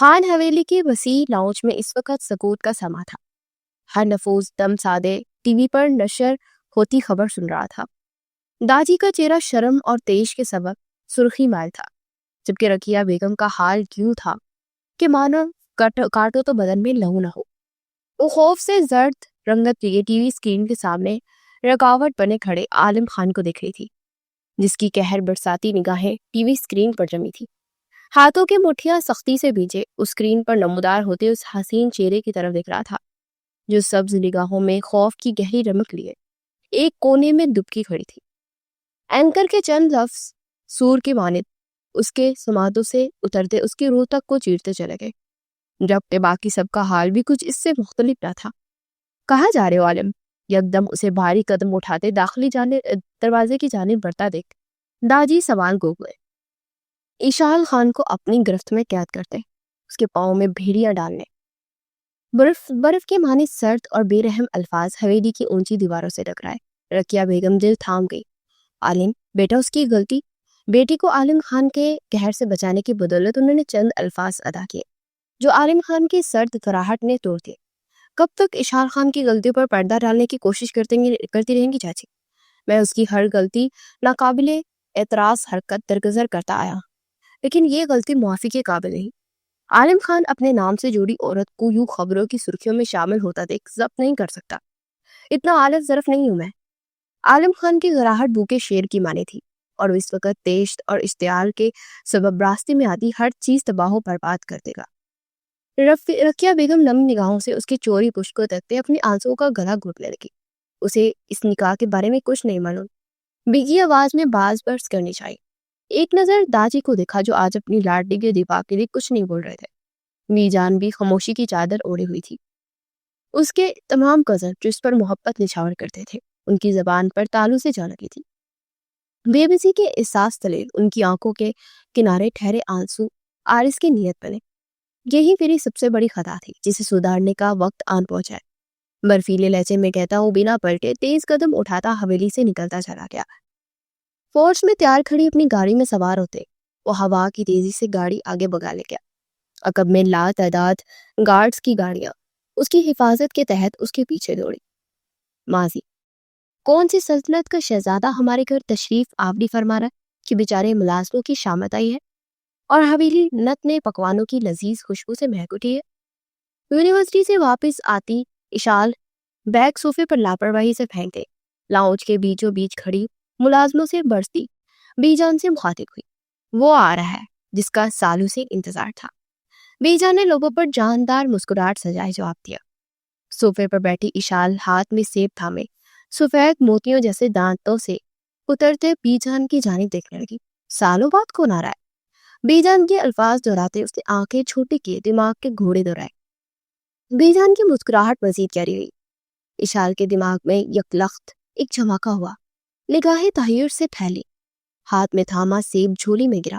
خان حویلی کی وسیع لاؤنج میں اس وقت سکوت کا سما تھا۔ ہر نفوس دم سادے ٹی وی پر نشر ہوتی خبر سن رہا تھا۔ داجی کا چہرہ شرم اور تیش کے سبب سرخی مائل تھا، جبکہ رقیہ بیگم کا حال یوں تھا کہ مانو کاٹو تو بدن میں لہو نہ ہو۔ وہ خوف سے زرد رنگت لیے ٹی وی اسکرین کے سامنے رکاوٹ بنے کھڑے عالم خان کو دیکھ رہی تھی، جس کی قہر برساتی نگاہیں ٹی وی اسکرین پر جمی تھی۔ ہاتھوں کے مٹھیاں سختی سے بیجے اس اسکرین پر نمودار ہوتے اس حسین چہرے کی طرف دیکھ رہا تھا، جو سبز نگاہوں میں خوف کی گہری رمق لیے ایک کونے میں دبکی کھڑی تھی۔ اینکر کے چند لفظ سور کی مانند اس کے سماعتوں سے اترتے اس کی روح تک کو چیرتے چلے گئے، جبکہ باقی سب کا حال بھی کچھ اس سے مختلف نہ تھا۔ کہاں جا رہے ہو عالم؟ یکدم اسے بھاری قدم اٹھاتے داخلی دروازے کی جانب بڑھتا دیکھ داجی سوال گو گئے۔ اشال خان کو اپنی گرفت میں قید کرتے، اس کے پاؤں میں بھیڑیاں ڈالنے، برف کے معنی سرد اور بے رحم الفاظ حویلی کی اونچی دیواروں سے ٹکرائے۔ رقیہ بیگم دل تھام گئی۔ عالم بیٹا اس کی غلطی۔ بیٹی کو عالم خان کے قہر سے بچانے کی بدولت انہوں نے چند الفاظ ادا کیے جو عالم خان کی سرد کراہٹ نے توڑ دیے۔ کب تک اشار خان کی غلطی پر پردہ ڈالنے کی کوشش کرتی رہیں گی چاچی؟ میں اس کی ہر غلطی ناقابل اعتراض حرکت درگزر کرتا آیا، لیکن یہ غلطی معافی کے قابل نہیں۔ عالم خان اپنے نام سے جڑی عورت کو یوں خبروں کی سرخیوں میں شامل ہوتا دیکھ ضبط نہیں کر سکتا۔ اتنا عالم ظرف نہیں ہوں میں۔ عالم خان کی غراہٹ بھوکے شیر کی مانی تھی، اور اس وقت تیش اور اشتعال کے سبب راستے میں آتی ہر چیز تباہ و برباد کر دے گا۔ رقیہ بیگم نم نگاہوں سے اس کی چوری پشت کو تکتے اپنی آنسوں کا گلا گھونٹنے لگی۔ اسے اس نکاح کے بارے میں کچھ نہیں معلوم، بھیگی آواز میں باز برس کرنی چاہیے۔ ایک نظر داجی کو دیکھا جو آج اپنی لاڈلی کے دفاع کے لیے کچھ نہیں بول رہے تھے۔ می جان بھی خاموشی کی چادر اوڑھی ہوئی تھی۔ اس کے تمام کزن جو اس پر محبت نچھاور کرتے تھے، ان کی زبان پر تالو سے جا لگی تھی۔ بے بسی کے احساس تلے ان کی آنکھوں کے کنارے ٹھہرے آنسو آرس کی نیت بنے۔ یہی میری سب سے بڑی خطا تھی جسے سدھارنے کا وقت آن پہنچا ہے، برفیلے لہجے میں کہتا ہوں بنا پلٹے تیز قدم اٹھاتا حویلی سے نکلتا چلا گیا۔ فورس میں تیار کھڑی اپنی گاڑی میں سوار ہوتے وہ ہوا کی تیزی سے گاڑی آگے بگا لے گیا۔ عقب میں لا تعداد گارڈز کی گاڑیاں اس کی حفاظت کے تحت اس کے پیچھے دوڑی۔ ماضی کون سی سلطنت کا شہزادہ ہمارے گھر تشریف آوری فرما رہا ہے کہ بیچارے ملازموں کی شامت آئی ہے اور حویلی نت نے پکوانوں کی لذیذ خوشبو سے مہک اٹھی ہے۔ یونیورسٹی سے واپس آتی اشال بیگ صوفے پر لاپرواہی سے پھینک دے، لاؤنج کے بیچوں بیچ کھڑی ملازموں سے برستی بی جان سے مخاطب ہوئی۔ وہ آ رہا ہے جس کا سالوں سے انتظار تھا۔ بی جان نے لوگوں پر جاندار مسکراہٹ سجائے جواب دیا۔ صوفے پر بیٹھی اشال ہاتھ میں سیب تھامے سفید موتیوں جیسے دانتوں سے اترتے بی جان کی جانب دیکھنے لگی۔ سالوں بعد کون آ رہا ہے؟ بی جان کے الفاظ دہراتے اس نے آنکھیں چھوٹی کیے دماغ کے گھوڑے دہرائے۔ بی جان کی مسکراہٹ مزید گہری ہوئی۔ اشال کے دماغ میں یکلخت ایک جھماکا ہوا، نگاہیں تحیر سے پھیلی، ہاتھ میں تھاما سیب جھولی میں گرا۔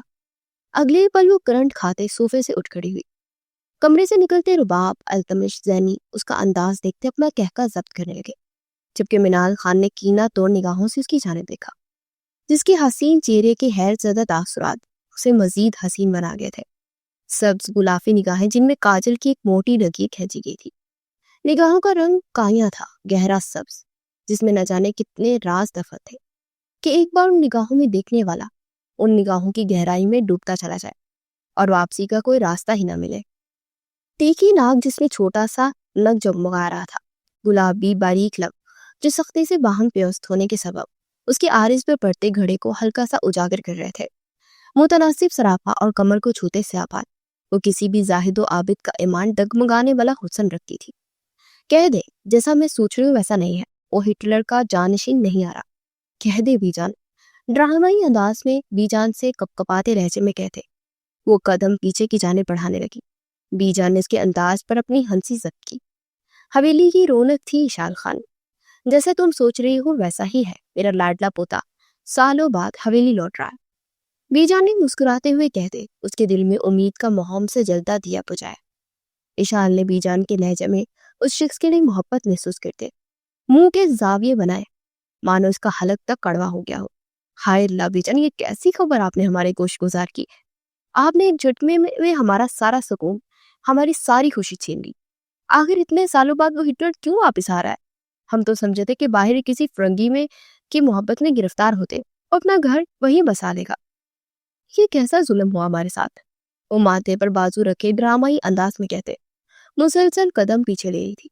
اگلے پل وہ کرنٹ کھاتے صوفے سے اٹھ کھڑی ہوئی۔ کمرے سے نکلتے رباب، التمش، زینی اس کا انداز دیکھتے اپنا کہکا ضبط کرنے لگے، جبکہ منال خان نے کینہ توڑ نگاہوں سے اس کی جانب دیکھا، جس کی حسین چہرے کے حیرت زدہ تاثرات اسے مزید حسین بنا گئے تھے۔ سبز گلافی نگاہیں جن میں کاجل کی ایک موٹی لکیر کھینچی گئی تھی، نگاہوں کا رنگ کائیاں تھا، گہرا سبز، جس میں نہ جانے کتنے راز دفن تھے کہ ایک بار ان نگاہوں میں دیکھنے والا ان نگاہوں کی گہرائی میں ڈوبتا چلا جائے اور واپسی کا کوئی راستہ ہی نہ ملے۔ تیکھی ناک جس میں چھوٹا سا نگ جگمگا رہا تھا، گلابی باریک لب جو سختی سے باہم پیوست ہونے کے سبب اس کے عارض پر پڑتے گھڑے کو ہلکا سا اجاگر کر رہے تھے، متناسب سراپا اور کمر کو چھوتے سیاپات، وہ کسی بھی زاہد و عابد کا ایمان ڈگمگانے والا حسن رکھتی تھی۔ کہہ دے جیسا میں سوچ رہی ہوں ویسا نہیں ہے، وہ ہٹلر کا جانشین نہیں آ رہا، کہہ دے بی جان۔ ڈرامائی انداز میں بی جان سے کپکپاتے لہجے میں کہتے وہ قدم پیچھے کی جانب بڑھانے لگی۔ بی جان نے اس کے انداز پر اپنی ہنسی ضبط کی۔ حویلی کی رونق تھی اشال خان، جیسے تم سوچ رہی ہو ویسا ہی ہے، میرا لاڈلا پوتا سالوں بعد حویلی لوٹ رہا ہے۔ بی جان نے مسکراتے ہوئے کہتے اس کے دل میں امید کا مہم سے جلتا دیا بجھایا۔ اشال نے بی جان کے لہجے میں اس شخص کے لیے محبت محسوس کرتے منہ کے زاویے بنائے، مانو اس کا حلق تک کڑوا ہو گیا ہو۔ ہائے اللہ بی جان، یہ کیسی خبر آپ نے ہمارے گوش گزار کی؟ آپ نے ایک جھٹکے میں ہمارا سارا سکون ہماری ساری خوشی چھین لی۔ آخر اتنے سالوں بعد وہ ہٹلر کیوں واپس آ رہا ہے؟ ہم تو سمجھے تھے کہ باہر کسی فرنگی میں کی محبت میں گرفتار ہوتے اور اپنا گھر وہیں بسا لے گا۔ یہ کیسا ظلم ہوا ہمارے ساتھ؟ وہ ماتھے پر بازو رکھے ڈرامائی انداز میں کہتے، مسلسل قدم پیچھے لے رہی تھی۔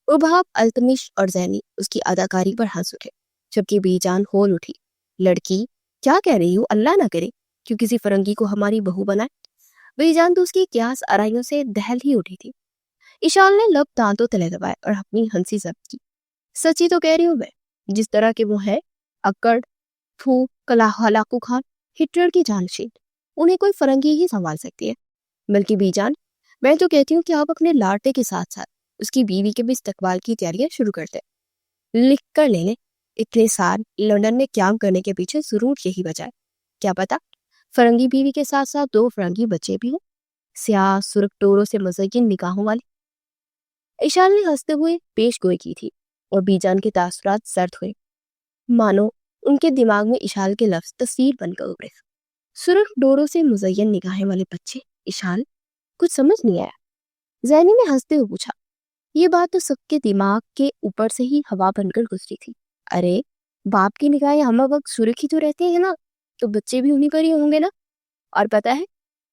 اباب، التمش اور زینی اس کی اداکاری پر ہنس اٹھے، جبکہ بی جان ہول اٹھی، لڑکی کیا کہہ رہی ہو؟ اللہ نہ کرے کیوں کسی فرنگی کو ہماری بہو بنائے۔ بی جان تو اس کی قیاس آرائیوں سے دہل ہی اٹھی تھی۔ اشال نے لب دانتوں تلے دبائے اور اپنی ہنسی ضبط کی۔ سچی تو کہہ رہی ہوں میں، جس طرح کے وہ ہے، اکڑ، پھوک، ہلاکو خان، ہٹلر کی جانشین، انہیں کوئی فرنگی ہی سنبھال سکتی ہے۔ بلکہ بی جان، میں تو کہتی ہوں کہ آپ اپنے لاٹے کے ساتھ ساتھ اس کی بیوی کے بھی استقبال کی تیاریاں شروع کرتے۔ لکھ کر لے لیں، اتنے سال لندن میں قیام کرنے کے پیچھے ضرور یہی وجہ ہے۔ کیا پتا فرنگی بیوی کے ساتھ ساتھ 2 فرنگی بچے بھی ہوں، سیاہ سرخ ڈوروں سے مزین نگاہوں والے۔ اشال نے ہنستے ہوئے پیش گوئی کی تھی اور بی جان کے تاثرات سرد ہوئے، مانو ان کے دماغ میں اشال کے لفظ تصویر بن کر ابھرے۔ سرخ ڈوروں سے مزین نگاہیں والے بچے، اشال کچھ سمجھ نہیں آیا۔ زینی نے ہنستے ہوئے پوچھا، یہ بات تو سب کے دماغ کے اوپر سے ہی ہوا بن کر گزری تھی۔ ارے باپ کی نگاہیں ہم وقت سرخ ہی تو رہتے ہیں نا، تو بچے بھی انہیں پر ہی ہوں گے نا۔ اور پتہ ہے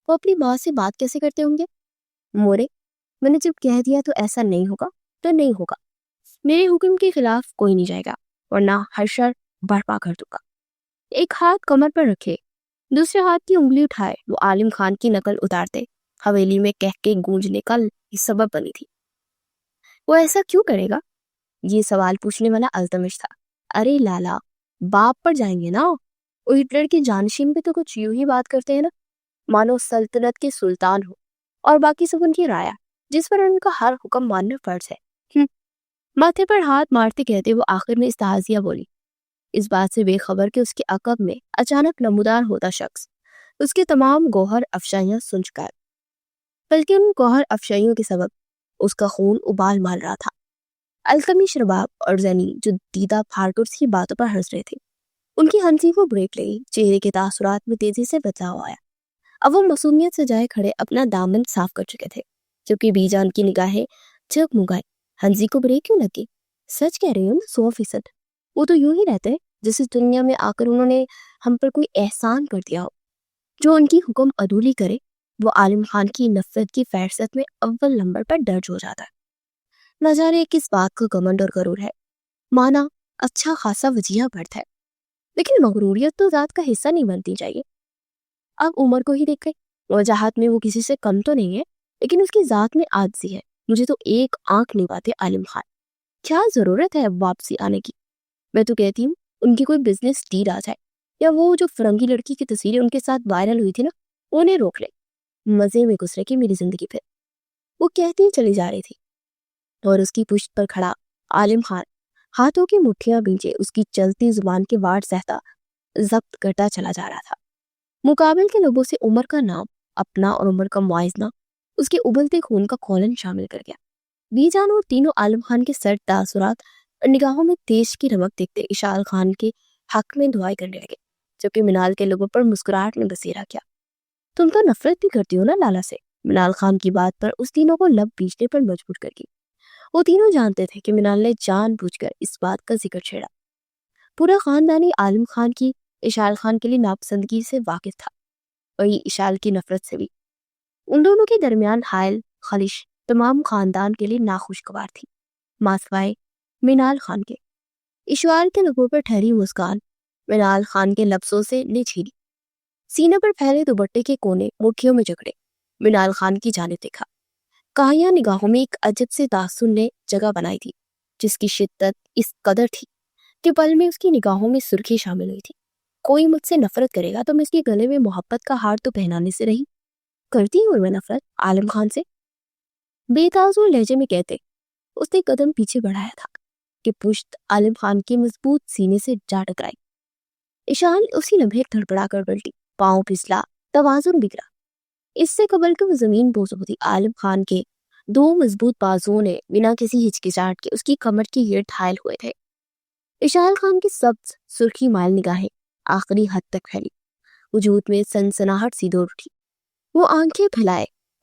وہ اپنی ماں سے بات کیسے کرتے ہوں گے؟ مورے، میں نے جب کہہ دیا تو ایسا نہیں ہوگا تو نہیں ہوگا، میرے حکم کے خلاف کوئی نہیں جائے گا، ورنہ حشر برپا کر دوں گا۔ ایک ہاتھ کمر پر رکھے، دوسرے ہاتھ کی انگلی اٹھائے وہ عالم خان کی نقل اتارتے حویلی میں کہہ کے گونجنے کا سبب بنی تھی۔ وہ ایسا کیوں کرے گا؟ یہ سوال پوچھنے والا التمش تھا۔ ارے لالا، باپ پر جائیں گے نا، وہ ہٹلر کی جانشین بھی تو کچھ یوں ہی بات کرتے ہیں نا، مانو سلطنت کے سلطان ہو اور باقی سب ان کی رایا جس پر ان کا ہر حکم ماننا فرض ہے۔ ماتھے پر ہاتھ مارتے کہتے وہ آخر میں استہزیہ بولی، اس بات سے بے خبر کہ اس کے عقب میں اچانک نمودار ہوتا شخص اس کے تمام گوہر افشائیاں سن چکا ہے، بلکہ ان گوہر افشائیوں کے سبب اس کا خون ابال مال رہا تھا۔ التمش، رباب اور زینی جو دیدہ پھاڑ کر اس کی باتوں پر ہنس رہے تھے، ان کی ہنسی کو بریک لگی، چہرے کے تاثرات میں تیزی سے بدلاؤ آیا۔ اب وہ معصومیت سے جائے کھڑے اپنا دامن صاف کر چکے تھے، جبکہ بی جان کی نگاہیں جگمگائیں۔ ہنسی کو بریک کیوں لگی؟ سچ کہہ رہی ہوں 100%، وہ تو یوں ہی رہتے جس دنیا میں آ کر انہوں نے ہم پر کوئی احسان کر دیا ہو۔ جو ان کی حکم عدولی کرے وہ عالم خان کی نفرت کی فہرست میں اول نمبر پر درج ہو جاتا ہے۔ نہ جانے کس بات کا گمنڈ اور غرور ہے، مانا اچھا خاصا وجیہ برت ہے، لیکن مغروریت تو ذات کا حصہ نہیں بنتی چاہیے۔ اب عمر کو ہی دیکھ گئے، وجاہت میں وہ کسی سے کم تو نہیں ہے، لیکن اس کی ذات میں عاجزی ہے۔ مجھے تو ایک آنکھ نہیں پاتے عالم خان، کیا ضرورت ہے اب واپسی آنے کی؟ میں تو کہتی ہوں ان کی کوئی بزنس ڈیل آ جائے، یا وہ جو فرنگی لڑکی کی تصویریں ان کے ساتھ وائرل ہوئی تھی نا، انہیں روک لے، مزے میں گزرے کی میری زندگی پھر۔ وہ کہتی چلی جا رہی تھی اور اس کی پشت پر کھڑا عالم خان ہاتھوں کی مٹھیاں بھیجے اس کی چلتی زبان کے واڑ سہتا ضبط کرتا چلا جا رہا تھا۔ مقابل کے لوگوں سے عمر کا نام، اپنا اور عمر کا موازنہ اس کے ابلتے خون کا کولن شامل کر گیا۔ بی جان اور تینوں عالم خان کے سرد تاثرات اور نگاہوں میں تیز کی رمک دیکھتے اشال خان کے حق میں دعائیں کرنے لگے، جبکہ منال کے لوگوں پر مسکراہٹ نے بسیرا کیا۔ تم تو نفرت بھی کرتی ہو نا لالا سے، منال خان کی بات پر اس تینوں کو لب بیچنے پر مجبور کر گئی۔ وہ تینوں جانتے تھے کہ منال نے جان بوجھ کر اس بات کا ذکر چھیڑا۔ پورا خاندانی عالم خان کی اشال خان کے لیے ناپسندگی سے واقف تھا، وہی اشال کی نفرت سے بھی۔ ان دونوں کے درمیان حائل خلش تمام خاندان کے لیے ناخوشگوار تھی، ماسوائے منال خان کے۔ اشوال کے لبوں پر ٹھہری مسکان منال خان کے لفظوں سے نے چھیلی، سینے پر پھیلے دوپٹے کے کونے مٹھیوں میں جکڑے منال خان کی جانب دیکھا۔ کاہیا نگاہوں میں ایک عجب سے تاثر نے جگہ بنائی تھی، جس کی شدت اس قدر تھی کہ پل میں اس کی نگاہوں میں سرخی شامل ہوئی تھی۔ کوئی مجھ سے نفرت کرے گا تو میں اس کے گلے میں محبت کا ہار تو پہنانے سے رہی، کرتی ہوں میں نفرت عالم خان سے، بے تاثر لہجے میں کہتے اس نے قدم پیچھے بڑھایا تھا کہ پشت عالم خان کے مضبوط سینے سے جا ٹکرائی۔ اشال اسی لمحے تھڑپڑا کر پلٹی، پاؤں پھسلا، توازن بگڑا۔ اس سے قبل کہ وہ زمین بوس ہوتی، عالم خان کے 2 مضبوط بازوؤں نے بنا کسی ہچکچاہٹ کے اس کی کمر کی گرد حائل ہوئے تھے۔ اشال خان کی سبز سرخی مائل نگاہیں آخری حد تک پھیلی، وجود میں سنسناہٹ سی دور اٹھی۔ وہ آنکھیں پھیلائے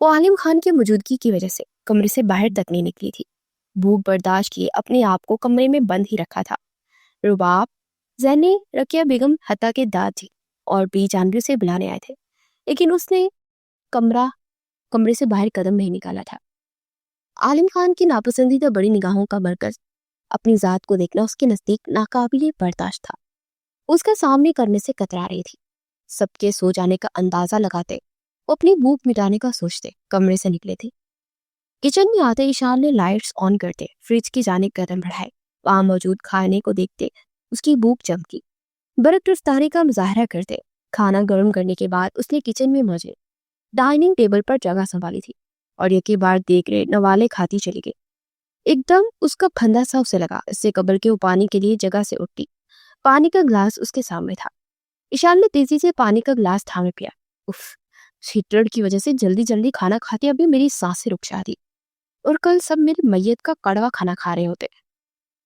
وہ عالم خان کی موجودگی کی وجہ سے کمرے سے باہر تک نہیں نکلی تھی۔ بھوک برداشت کیے اپنے آپ کو کمرے میں بند ہی رکھا تھا۔ رباب، زینی، رقیہ بیگم حتیٰ کے داد تھی اور بی جانوی سے بلانے آئے تھے، لیکن اس نے کمرے سے باہر قدم نہیں نکالا تھا۔ عالم خان کی ناپسندیدہ بڑی نگاہوں کا مرکز اپنی ذات کو دیکھنا اس کے نزدیک ناقابل برداشت تھا۔ اس کا سامنے کرنے سے کترا رہی تھی۔ سب کے سو جانے کا اندازہ لگاتے وہ اپنی بھوک مٹانے کا سوچتے کمرے سے نکلے تھے۔ کچن میں آتے ایشان نے لائٹس آن کرتے فریج کی جانب قدم بڑھائے۔ وہاں موجود کھانے کو دیکھتے اس کی بھوک چمکی۔ برق رفتاری کا مظاہرہ کرتے کھانا گرم کرنے کے بعد اس نے کچن میں موجود ڈائننگ ٹیبل پر جگہ سنبھالی تھی اور یکی بار دیکھ رہے نوالے کھاتی چلی گئی۔ ایک دم اس کا پھندا سا اسے لگا، اس سے قبل کے وہ پانی کے لیے جگہ سے اٹھتی۔ پانی کا گلاس اس کے سامنے تھا۔ ایشان نے تیزی سے پانی کا گلاس تھامے پیا۔ اف، ہٹلر کی وجہ سے جلدی جلدی کھانا کھاتے ابھی میری سانسیں رک جاتی اور کل سب میری میت کا کڑوا کھانا کھا رہے ہوتے۔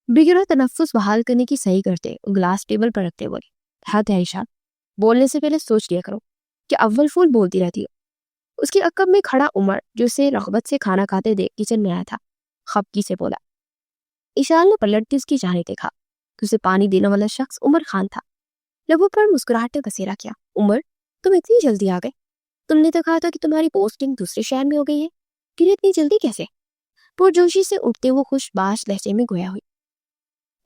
بگڑا تنفس بحال کرنے کی صحیح کرتے گلاس ٹیبل پر رکھتے بولی، حد ہے ایشان، بولنے سے پہلے سوچ لیا کرو کہ اول پھول بولتی رہتی ہو۔ اس کی عقب میں کھڑا عمر جو اسے رغبت سے کھانا کھاتے دیکھ کچن میں آیا تھا، خفگی سے بولا۔ ایشان نے پلٹتے اس کی جانب دیکھا کہ اسے پانی دینے والا شخص عمر خان تھا۔ لبوں پر مسکراہٹ نے بسیرا کیا۔ عمر، تم اتنی جلدی آ گئے؟ تم نے تو کہا تھا کہ تمہاری پوسٹنگ دوسرے شہر میں ہو گئی ہے، پھر اتنی جلدی کیسے؟ پرجوشی سے اٹھتے وہ خوش باش لہجے میں گویا ہوئی۔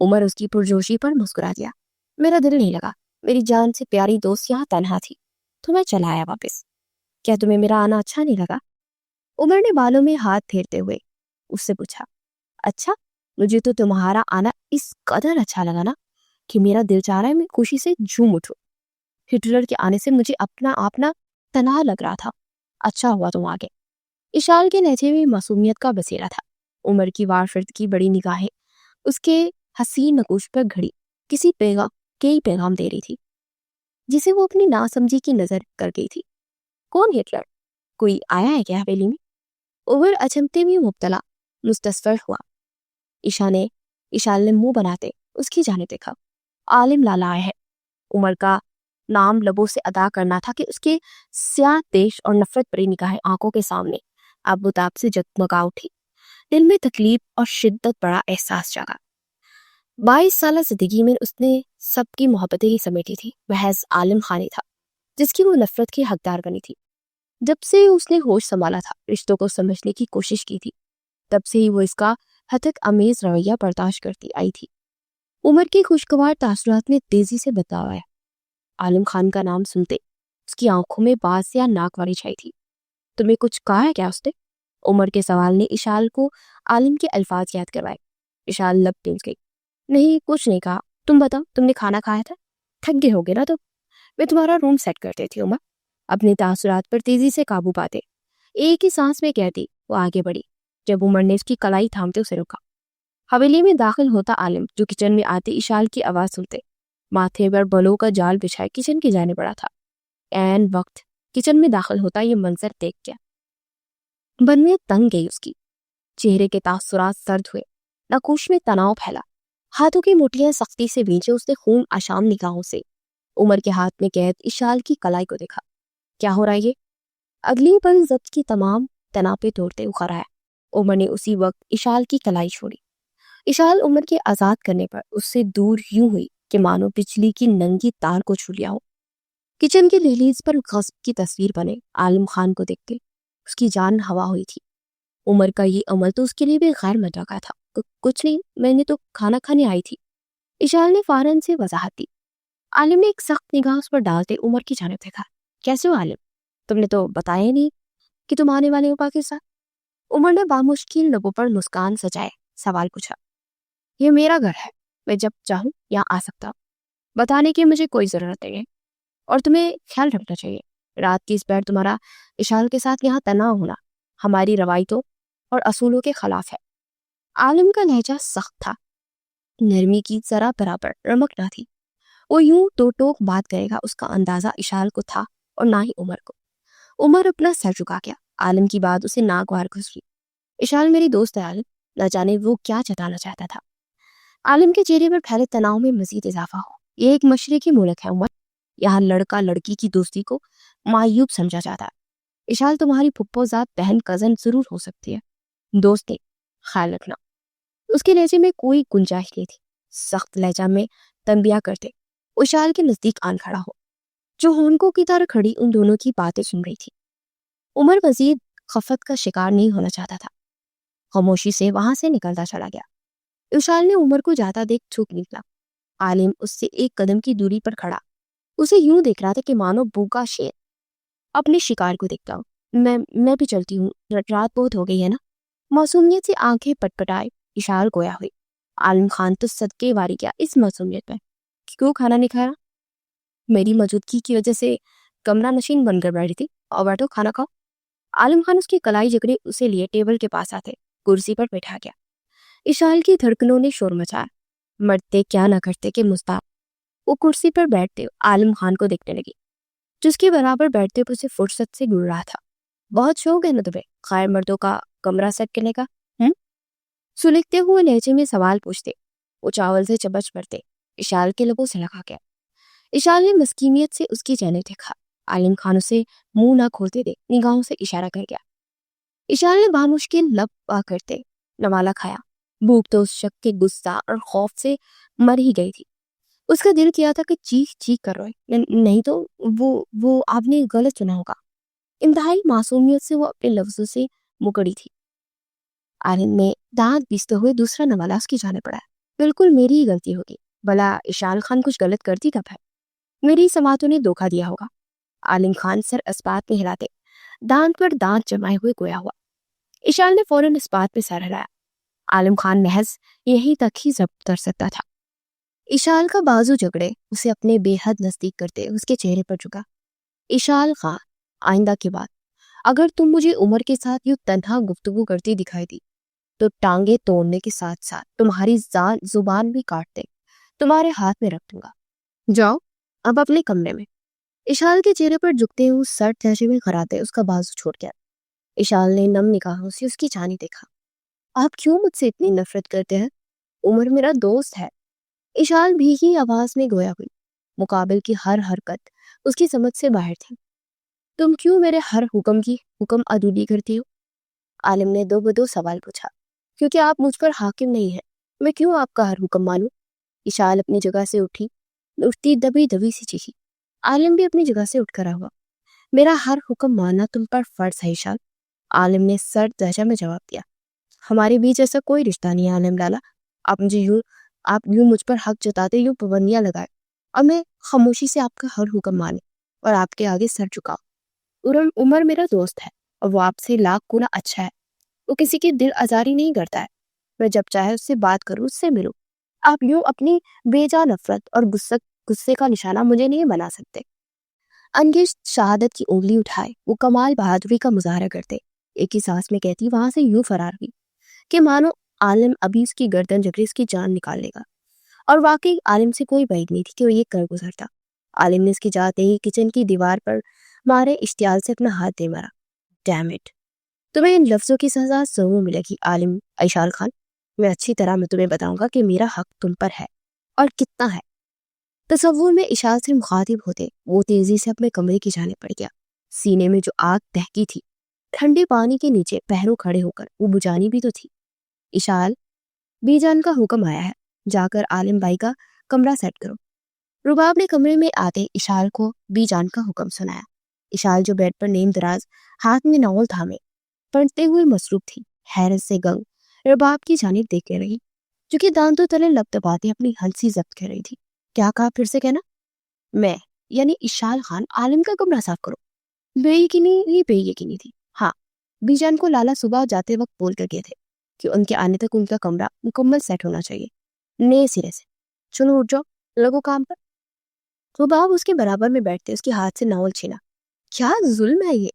عمر اس کی پرجوشی پر مسکرا دیا۔ میرا دل نہیں لگا، میری جان سے پیاری دوست یہاں تنہا تھی تو میں چلا آیا واپس۔ کیا تمہیں میرا آنا اچھا نہیں لگا؟ عمر نے بالوں میں ہاتھ پھیرتے ہوئے اس سے پوچھا۔ اچھا، مجھے تو تمہارا آنا اس قدر اچھا لگا نا کہ میرا دل چاہ رہا ہے میں خوشی سے جھوم اٹھوں۔ ہٹلر کے آنے سے مجھے اپنا تنہا لگ رہا تھا۔ اچھا ہوا تم آگے۔ اشال کے لہجے میں معصومیت کا بسیرا تھا۔ عمر کی وار فرد کی بڑی نگاہیں اس کے حسین نقوش پر گھڑی کئی پیغام دے رہی تھی جسے وہ اپنی ناسمجھی کی نظر کر گئی تھی۔ کون ہٹلر؟ کوئی آیا ہے کیا حویلی میں؟ عمر اچمتے میں مبتلا مستصفر ہوا۔ ایشال نے منہ بناتے اس کی جانب دیکھا۔ عالم لالا آیا ہے۔ عمر کا نام لبوں سے ادا کرنا تھا کہ اس کے سیاہ دیش اور نفرت بری نگاہیں آنکھوں کے سامنے آب و تاب سے جگمگا اٹھی۔ دل میں تکلیف اور شدت بڑا احساس جاگا۔ 22 سالہ زندگی میں اس نے سب کی محبتیں ہی سمیٹی تھی، محض عالم خانی تھا جس کی وہ نفرت کی حقدار بنی تھی۔ جب سے اس نے ہوش سنبھالا تھا، رشتوں کو سمجھنے کی کوشش کی تھی، تب سے ہی وہ اس کا ہتک امیز رویہ برداشت کرتی آئی تھی۔ عمر کی خوشگوار تاثرات میں تیزی سے بدلاؤ آیا۔ عالم خان کا نام سنتے اس کی آنکھوں میں باز یا ناک والی چھائی تھی۔ تمہیں کچھ کہا ہے کیا اس نے؟ عمر کے سوال نے اشال کو عالم کے الفاظ یاد کروائے۔ اشال لب ٹیل گئی۔ نہیں، کچھ نہیں کہا۔ تم بتاؤ، تم نے کھانا کھایا تھا؟ تھک گئے ہوگے نا تم؟ میں تمہارا روم سیٹ کر دیتی ہوں۔ عمر اپنے تاثرات پر تیزی سے قابو پاتے ایک ہی سانس میں کہتی وہ آگے بڑھی۔ جب عمر نے اس کی کلائی تھامتے اسے روکا۔ حویلی میں داخل ہوتا عالم جو کچن میں آتے اشال کی آواز سنتے ماتھے پر بلوں کا جال بچھائے کچن کی جانے پڑا تھا۔ عین وقت کچن میں داخل ہوتا یہ منظر دیکھ گیا۔ بنویت تنگ گئی اس کی، چہرے کے تاثرات سرد ہوئے، نقوش میں تناؤ پھیلا، ہاتھوں کی مٹھیاں سختی سے بھینچے اس نے خون آشام نگاہوں سے عمر کے ہاتھ میں قید اشال کی کلائی کو دیکھا۔ کیا ہو رہا ہے یہ؟ اگلی پل ضبط کی تمام تناپے توڑتے اخر آیا۔ عمر نے اسی وقت اشال کی کلائی چھوڑی۔ اشال عمر کے آزاد کرنے پر اس سے دور یوں ہوئی کہ مانو بجلی کی ننگی تار کو چھو لیا ہو۔ کچن کی دہلیز پر غصب کی تصویر بنے عالم خان کو دیکھ کے اس کی جان ہوا ہوئی تھی۔ عمر کا یہ عمل تو اس کے لیے بھی غیر متوقع تھا۔ کچھ نہیں، میں نے تو کھانا کھانے آئی تھی، اشال نے فوراً سے وضاحت دی۔ عالم نے ایک سخت نگاہ اس پر ڈالتے عمر کی جانب دیکھا۔ کیسے ہو عالم؟ تم نے تو بتایا ہی نہیں کہ تم آنے والے ہو پاکستان۔ عمر نے بامشکل لبوں پر مسکان سجائے سوال پوچھا۔ یہ میرا گھر ہے، میں جب چاہوں یہاں آ سکتا ہوں، بتانے کی مجھے کوئی ضرورت نہیں ہے، اور تمہیں خیال رکھنا چاہیے رات کی اس بیر تمہارا اشال کے ساتھ یہاں تنہا ہونا ہماری روایتوں اور اصولوں کے خلاف ہے۔ عالم کا لہجہ سخت تھا، نرمی کی ذرا برابر رمق نہ تھی۔ وہ یوں تو ٹوک بات کرے گا اس کا اندازہ اشال کو تھا اور نہ ہی عمر کو۔ عمر اپنا سر جھکا گیا۔ عالم کی بات اسے ناگوار گزری۔ اشال میری دوست ہے عالم، نہ جانے وہ کیا جتانا چاہتا تھا۔ عالم کے چہرے پر پھیلے تناؤ میں مزید اضافہ ہو۔ یہ ایک مشرقی ملک ہے عمر، یہاں لڑکا لڑکی کی دوستی کو معیوب سمجھا جاتا ہے۔ اشال تمہاری پھپھو ذات بہن کزن ضرور ہو سکتی ہے، دوست نہیں، خیال رکھنا۔ اس کے لہجے میں کوئی گنجائش نہیں تھی، سخت لہجہ میں تنبیہ کرتے اشال کے نزدیک آن کھڑا ہو، جو ہونکوں کی طرح کھڑی ان دونوں کی باتیں سن رہی تھی۔ عمر مزید خفت کا شکار نہیں ہونا چاہتا تھا، خاموشی سے وہاں سے نکلتا چلا گیا۔ اشال نے عمر کو جاتا دیکھ تھوک نکلا۔ عالم اس سے ایک قدم کی دوری پر کھڑا اسے یوں دیکھ رہا تھا کہ مانو بھوکا شیر اپنے شکار کو دیکھتا ہوں۔ میں بھی چلتی ہوں، رات بہت ہو گئی ہے نا۔ معصومیت سے آنکھیں پٹپٹائے اشال گویا ہوئی۔ عالم خان تو صدقے واری کیا اس معصومیت میں، کیوں کھانا نہیں کھایا؟ میری موجودگی کی وجہ سے کمرہ نشین بن کر بیٹھی تھی، اور بیٹھو کھانا کھاؤ۔ عالم خان اس کی کلائی جکڑے اسے لیے ٹیبل کے پاس آتے کرسی پر بیٹھا گیا۔ اشال کی دھڑکنوں نے شور مچایا، مرتے کیا نہ کرتے کہ مستعد۔ وہ کرسی پر بیٹھتے عالم خان کو دیکھنے لگی، جس کے برابر بیٹھتے اسے فرصت سے گڑ رہا تھا۔ بہت شوق ہے نا تمہیں غیر مردوں کا کمرہ سیٹ کرنے کا؟ سلگتے ہوئے لہجے میں سوال پوچھتے وہ چاول سے چبچ پڑتے اشال کے لبوں سے لگا گیا۔ اشال نے مسکینیت سے اس کی جانب دیکھا۔ عالم خان اسے منہ نہ کھولتے دے نگاہوں سے اشارہ کر گیا۔ اشال نے بامشکل لب پا کرتے نوالا کھایا۔ بھوک تو اس شک کے غصہ اور خوف سے مر ہی گئی تھی۔ اس کا دل کیا تھا کہ چیخ چیخ کر روئے، نہیں تو وہ آپ نے غلط سنا ہوگا۔ انتہائی معصومیت سے وہ اپنے لفظوں سے مکڑی تھی۔ عالم نے دانت پیستے ہوئے دوسرا نوالا اس کی جانب پڑا۔ بالکل میری ہی غلطی ہوگی، بھلا اشال خان کچھ غلط کرتی کب ہے؟ میری سماعتوں نے دھوکہ دیا ہوگا۔ عالم خان سر اس بات میں ہلاتے دانت پر دانت جمائے ہوئے گویا ہوا۔ اشال نے فوراً اس بات پہ سر ہلایا۔ عالم خان محض یہی تک ہی ضبط کر سکتا تھا۔ اشال کا بازو جگڑے اسے اپنے بے حد نزدیک کرتے اس کے چہرے پر جھکا۔ اشال خان، آئندہ کے بعد اگر تم مجھے عمر کے ساتھ یوں تنہا گفتگو کرتی دکھائی دی تو ٹانگیں توڑنے کے ساتھ ساتھ تمہاری زبان بھی کاٹ دے تمہارے ہاتھ میں رکھ دوں گا۔ جاؤ اب اپنے کمرے میں۔ اشال کے چہرے پر جھکتے ہوئے سر تہجے میں خراتے اس کا بازو چھوڑ گیا۔ اشال نے نم نگاہوں سے اس کی جانب دیکھا۔ آپ کیوں مجھ سے اتنی نفرت کرتے ہیں؟ عمر میرا دوست ہے۔ اشال بھیگی آواز میں گویا ہوئی، مقابل کی ہر حرکت اس کی سمجھ سے باہر تھی۔ تم کیوں میرے ہر حکم عدولی کرتی ہو؟ عالم نے دو بدو سوال پوچھا۔ کیونکہ آپ مجھ پر حاکم نہیں ہیں، میں کیوں آپ کا ہر حکم مانوں؟ اشال اپنی جگہ سے اٹھتی دبی سی چیخی۔ عالم بھی اپنی جگہ سے اٹھ کر ہوا۔ میرا ہر حکم ماننا تم پر فرض ہے اشال، عالم نے سرد لہجہ میں جواب دیا۔ ہمارے بیچ ایسا کوئی رشتہ نہیں ہے عالم لالا، آپ یوں مجھ پر حق جتاتے یوں پابندیاں لگائے اور میں خاموشی سے آپ کا ہر حکم مانے اور آپ کے آگے سر جھکاؤ۔ عمر میرا دوست ہے اور وہ آپ سے لاکھ گنا اچھا ہے، وہ کسی کی دل آزاری نہیں کرتا ہے، میں جب چاہے اس سے بات کروں اس سے ملوں، آپ یوں اپنی بے جا نفرت اور غصے کا نشانہ مجھے نہیں بنا سکتے۔ انگشت شہادت کی انگلی اٹھائے وہ کمال بہادری کا مظاہرہ کرتے ایک ہی سانس میں کہتی وہاں سے یوں فرار ہوئی کہ مانو عالم ابھی اس کی گردن جکڑے اس کی جان نکال لے گا، اور واقعی عالم سے کوئی بعید نہیں تھی کہ وہ یہ کر گزرتا۔ عالم نے اس کی جاتے ہی کچن کی دیوار پر مارے اشتعال سے اپنا ہاتھ دے مارا۔ ڈیم اٹ، تمہیں ان لفظوں کی سزا ضرور ملے گی عالم اشال خان، میں اچھی طرح میں تمہیں بتاؤں گا کہ میرا حق تم پر ہے اور کتنا ہے۔ تصور میں اشال سے مخاطب ہوتے وہ تیزی سے اپنے کمرے کی جانب پڑ گیا۔ سینے میں جو آگ دہکی تھی ٹھنڈے پانی کے نیچے پہروں کھڑے ہو کر وہ بجھانی بھی تو تھی۔ اشال، بی جان کا حکم آیا ہے، جا کر عالم بھائی کا کمرہ سیٹ کرو۔ رباب نے کمرے میں آتے اشال کو بی جان کا حکم سنایا۔ اشال جو بیڈ پر نیم دراز ہاتھ میں ناول تھامے پڑھتے ہوئے مصروف تھی، حیرت سے گنگ رباب کی جانب دیکھتے رہی، جو کہ دانتوں تلے لب دباتے اپنی ہنسی ضبط کر رہی تھی۔ کیا کہا پھر سے کہنا؟ میں یعنی اشال خان عالم کا کمرہ صاف کرو۔ بے یقینی تھی۔ ہاں، بی جان کو لالا صبح جاتے وقت بول کر گئے تھے کہ ان کے آنے تک ان کا کمرہ مکمل سیٹ ہونا چاہیے، نئے سرے سے۔ چلو اٹھ جاؤ، لگو کام پر۔ رباب اس کے برابر میں بیٹھتے اس کے ہاتھ سے ناول چھینا۔ کیا ظلم ہے یہ،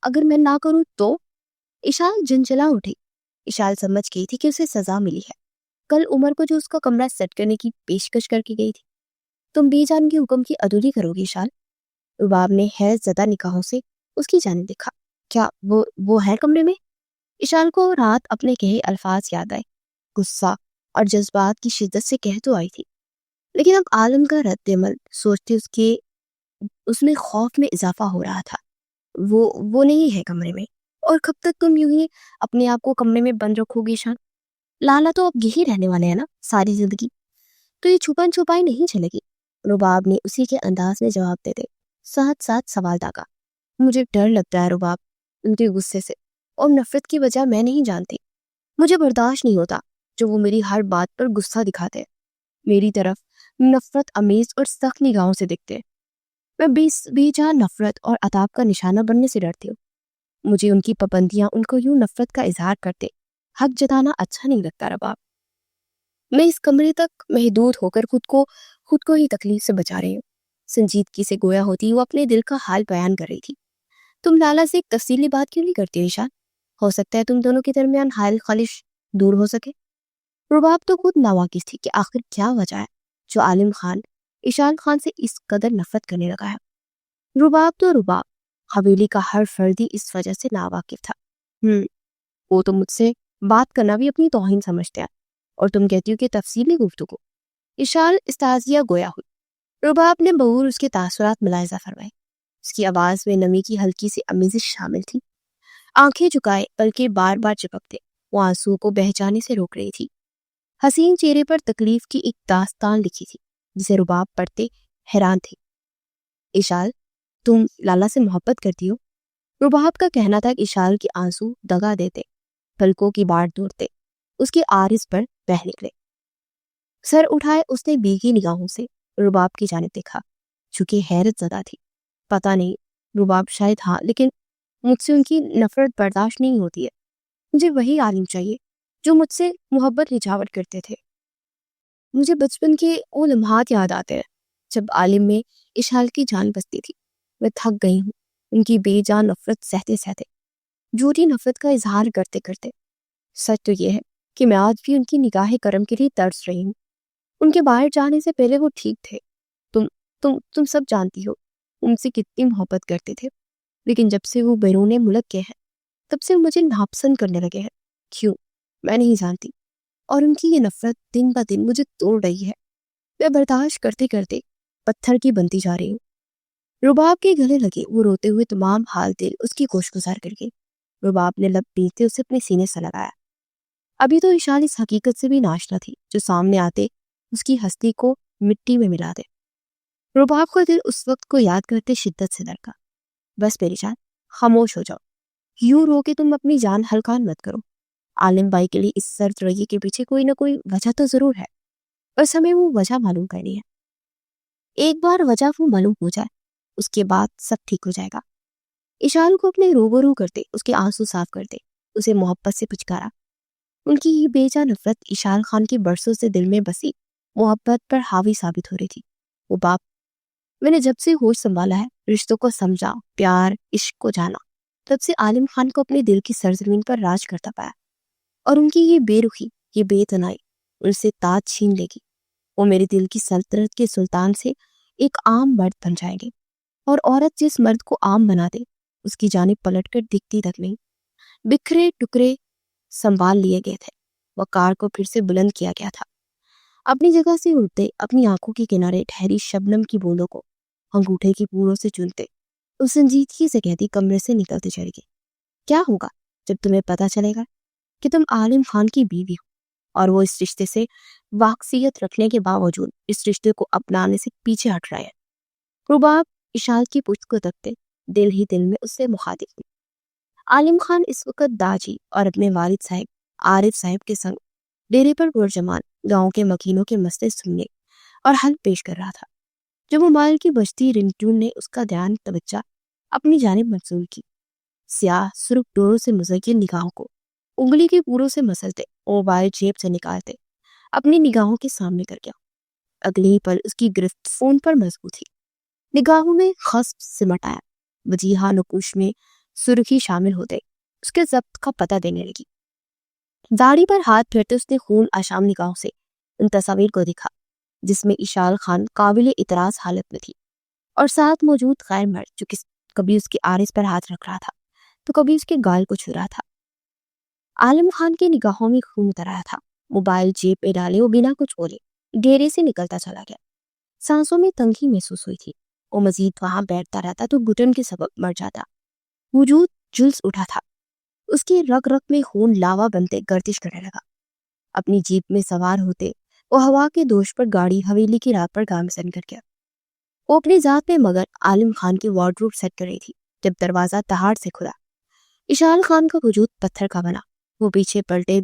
اگر میں نہ کروں تو؟ اشال جنجلا اٹھی۔ اشال سمجھ گئی تھی کہ اسے سزا ملی ہے۔ کل عمر کو جو اس کا کمرہ سیٹ کرنے کی پیشکش کر کے گئی تھی، تم بی جان کے حکم کی عدولی کرو گی اشال؟ رباب نے حیرت زدہ نگاہوں سے اس کی جانب دیکھا۔ کیا وہ ہے کمرے میں؟ اشال کو رات اپنے کہے الفاظ یاد آئے، غصہ اور جذبات کی شدت سے کہہ تو آئی تھی، لیکن اب عالم کا رد عمل سوچتے اس میں خوف میں اضافہ ہو رہا تھا۔ وہ نہیں ہے کمرے میں، اور کب تک تم یوں ہی اپنے آپ کو کمرے میں بند رکھو گے ایشان؟ لالا تو اب یہی رہنے والے ہیں نا ساری زندگی، تو یہ چھپن چھپائی نہیں چلے گی۔ رباب نے اسی کے انداز میں جواب دیتے ساتھ ساتھ سوال داغا۔ مجھے ڈر لگتا ہے رباب، ان کے غصے سے، اور نفرت کی وجہ میں نہیں جانتی۔ مجھے برداشت نہیں ہوتا جو وہ میری ہر بات پر غصہ دکھاتے ہیں، میری طرف نفرت امیز اور سخت نگاہوں سے دیکھتے ہیں۔ میں بے جان نفرت اور عذاب کا نشانہ بننے سے ڈرتی ہوں۔ مجھے ان کی پابندیاں ان کو یوں نفرت کا اظہار کرتے حق جتانا اچھا نہیں لگتا رباب۔ میں اس کمرے تک محدود ہو کر خود کو ہی تکلیف سے بچا رہی ہوں۔ سنجیدگی سے گویا ہوتی وہ اپنے دل کا حال بیان کر رہی تھی۔ تم لالا سے ایک تفصیلی بات کیوں نہیں کرتی ایشان؟ ہو سکتا ہے تم دونوں کے درمیان حائل خالش دور ہو سکے۔ رباب تو خود ناواقف تھی کہ آخر کیا وجہ ہے جو عالم خان ایشان خان سے اس قدر نفرت کرنے لگا ہے۔ رباب حویلی کا ہر فردی اس وجہ سے ناواقف تھا۔ وہ تو مجھ سے بات کرنا بھی اپنی توہین سمجھتے ہیں، اور تم کہتی ہو کہ تفصیلی گفتگو۔ ایشان استازیہ گویا ہوئی۔ رباب نے بغور اس کے تاثرات ملاحظہ فرمائے۔ اس کی آواز میں نمی کی ہلکی سی آمیزش شامل تھی۔ آنکھیں جھکائے بلکہ بار بار چپکتے وہ آنسو کو بہہ جانے سے روک رہی تھی۔ حسین چہرے پر تکلیف کی ایک داستان لکھی تھی جسے رباب پڑھتے حیران تھی۔ ایشال، تم لالا سے محبت کرتی ہو؟ رباب کا کہنا تھا کہ ایشال کے آنسو دگا دیتے، پلکوں کی باڑ توڑتے اس کے عارض پر بہہ نکلے۔ سر اٹھائے اس نے بیگی نگاہوں سے رباب کی جانب دیکھا، چونکہ حیرت زدہ تھی۔ پتہ نہیں، رباب شاید ہاں، لیکن مجھ سے ان کی نفرت برداشت نہیں ہوتی ہے۔ مجھے وہی عالم چاہیے جو مجھ سے محبت نچھاور کرتے تھے۔ مجھے بچپن کے وہ لمحات یاد آتے ہیں جب عالم میں ایشال کی جان بستی تھی۔ میں تھک گئی ہوں ان کی بے جان نفرت سہتے سہتے، جھوٹی نفرت کا اظہار کرتے کرتے۔ سچ تو یہ ہے کہ میں آج بھی ان کی نگاہ کرم کے لیے ترس رہی ہوں۔ ان کے باہر جانے سے پہلے وہ ٹھیک تھے۔ تم سب جانتی ہو ان سے کتنی محبت کرتے تھے، لیکن جب سے وہ بیرون ملک کے ہیں تب سے مجھے ناپسند کرنے لگے ہیں۔ کیوں؟ میں نہیں جانتی، اور ان کی یہ نفرت دن بہ دن مجھے توڑ رہی ہے۔ میں برداشت کرتے کرتے پتھر کی بنتی جا رہی ہوں۔ رباب کے گلے لگے وہ روتے ہوئے تمام حال دل اس کی گوش گزار کر گئی۔ رباب نے لب پیتے اسے اپنے سینے سے لگایا۔ ابھی تو ایشال اس حقیقت سے بھی ناشنا تھی جو سامنے آتے اس کی ہستی کو مٹی میں ملا دے۔ رباب کا دل اس وقت کو یاد کرتے شدت سے دھڑکا۔ بس میری جان، خاموش ہو جاؤ، یوں رو کے تم اپنی جان ہلکان مت کرو۔ عالم بھائی کے لیے اس سرد رویے کے پیچھے کوئی نہ کوئی وجہ تو ضرور ہے، بس ہمیں وہ وجہ معلوم کرنی ہے۔ ایک بار وجہ وہ معلوم ہو جائے اس کے بعد سب ٹھیک ہو جائے گا۔ ایشال کو اپنے روبرو کرتے اس کے آنسو صاف کرتے اسے محبت سے پچکارا۔ ان کی یہ بے جان نفرت ایشال خان کی برسوں سے دل میں بسی محبت پر حاوی ثابت ہو رہی تھی۔ وہ باپ، میں نے جب سے ہوش سنبھالا ہے، رشتوں کو سمجھا، پیار عشق کو جانا، تب سے عالم خان کو اپنے دل کی سرزمین پر راج کرتا پایا، اور ان کی یہ بے رخی، یہ بے تنائی ان سے تاج چھین لے گی۔ وہ میرے دل کی سلطنت کے سلطان سے ایک عام مرد بن جائیں گے، اور عورت جس مرد کو عام بنا دے اس کی جانب پلٹ کر دکھتی تک نہیں۔ بکھرے ٹکڑے سنبھال لیے گئے تھے، وقار کو پھر سے بلند کیا گیا تھا۔ اپنی جگہ سے اٹھتے اپنی آنکھوں کے کنارے ٹھہری شبنم کی بوندوں کو انگوٹھے کی پوروں سے چنتے اس سنجیدگی سے کہتی کمرے سے نکلتے چلے گئے۔ کیا ہوگا جب تمہیں پتہ چلے گا کہ تم عالم خان کی بیوی ہو، اور وہ اس رشتے سے واقفیت رکھنے کے باوجود اس رشتے کو اپنانے سے پیچھے ہٹ رہے ہیں۔ رباب ایشال کی پشت کو تکتے دل ہی دل میں اس سے مخاطب ہوئی۔ عالم خان اس وقت داجی اور اپنے والد صاحب عارف صاحب کے سنگ ڈیرے پر پرجمان گاؤں کے مکینوں کے مسئلے سننے اور حل پیش کر رہا تھا، جب موبائل کی بجتی رنگ ٹون نے اس کا دھیان توجہ اپنی جانب مبذول کی۔ سیاہ سرخ ڈوروں سے مزین نگاہوں کو انگلی کے پوروں سے مسلتے موبائل جیب سے نکالتے اپنی نگاہوں کے سامنے کر گیا۔ اگلے ہی پل اس کی گرفت فون پر مضبوط تھی، نگاہوں میں خصب سمٹ آیا، وجیہہ نقوش میں سرخی شامل ہوتے اس کے ضبط کا پتہ دینے لگی۔ داڑھی پر ہاتھ پھیرتے اس نے خون آشام نگاہوں سے ان تصاویر کو دیکھا جس میں ایشال خان قابل اعتراض حالت میں تھی، اور ساتھ موجود غیر مرد جو کبھی اس کے عارض پر ہاتھ رکھ رہا تھا تو کبھی اس کے گال کو چھو رہا تھا۔ عالم خان کی نگاہوں میں خون اتر آیا تھا۔ موبائل جیب پہ ڈالے وہ بنا کچھ بولے ڈیرے سے نکلتا چلا گیا۔ سانسوں میں تنگی محسوس ہوئی تھی۔ وہ مزید وہاں بیٹھتا رہتا تو گھٹن کے سبب مر جاتا۔ وجود جلس اٹھا تھا، اس کے رگ رگ میں خون لاوا بنتے گردش کرنے لگا۔ اپنی جیپ میں سوار ہوتے وہ ہوا کے دوش پر گاڑی حویلی کی رات پر گامزن کر گیا۔ وہ اپنی ذات میں مگر عالم خان کی وارڈروب سیٹ کر رہی تھی جب دروازہ دہاڑ سے کھلا۔ اشال خان کا وجود پتھر کا بنا، وہ پیچھے پلٹے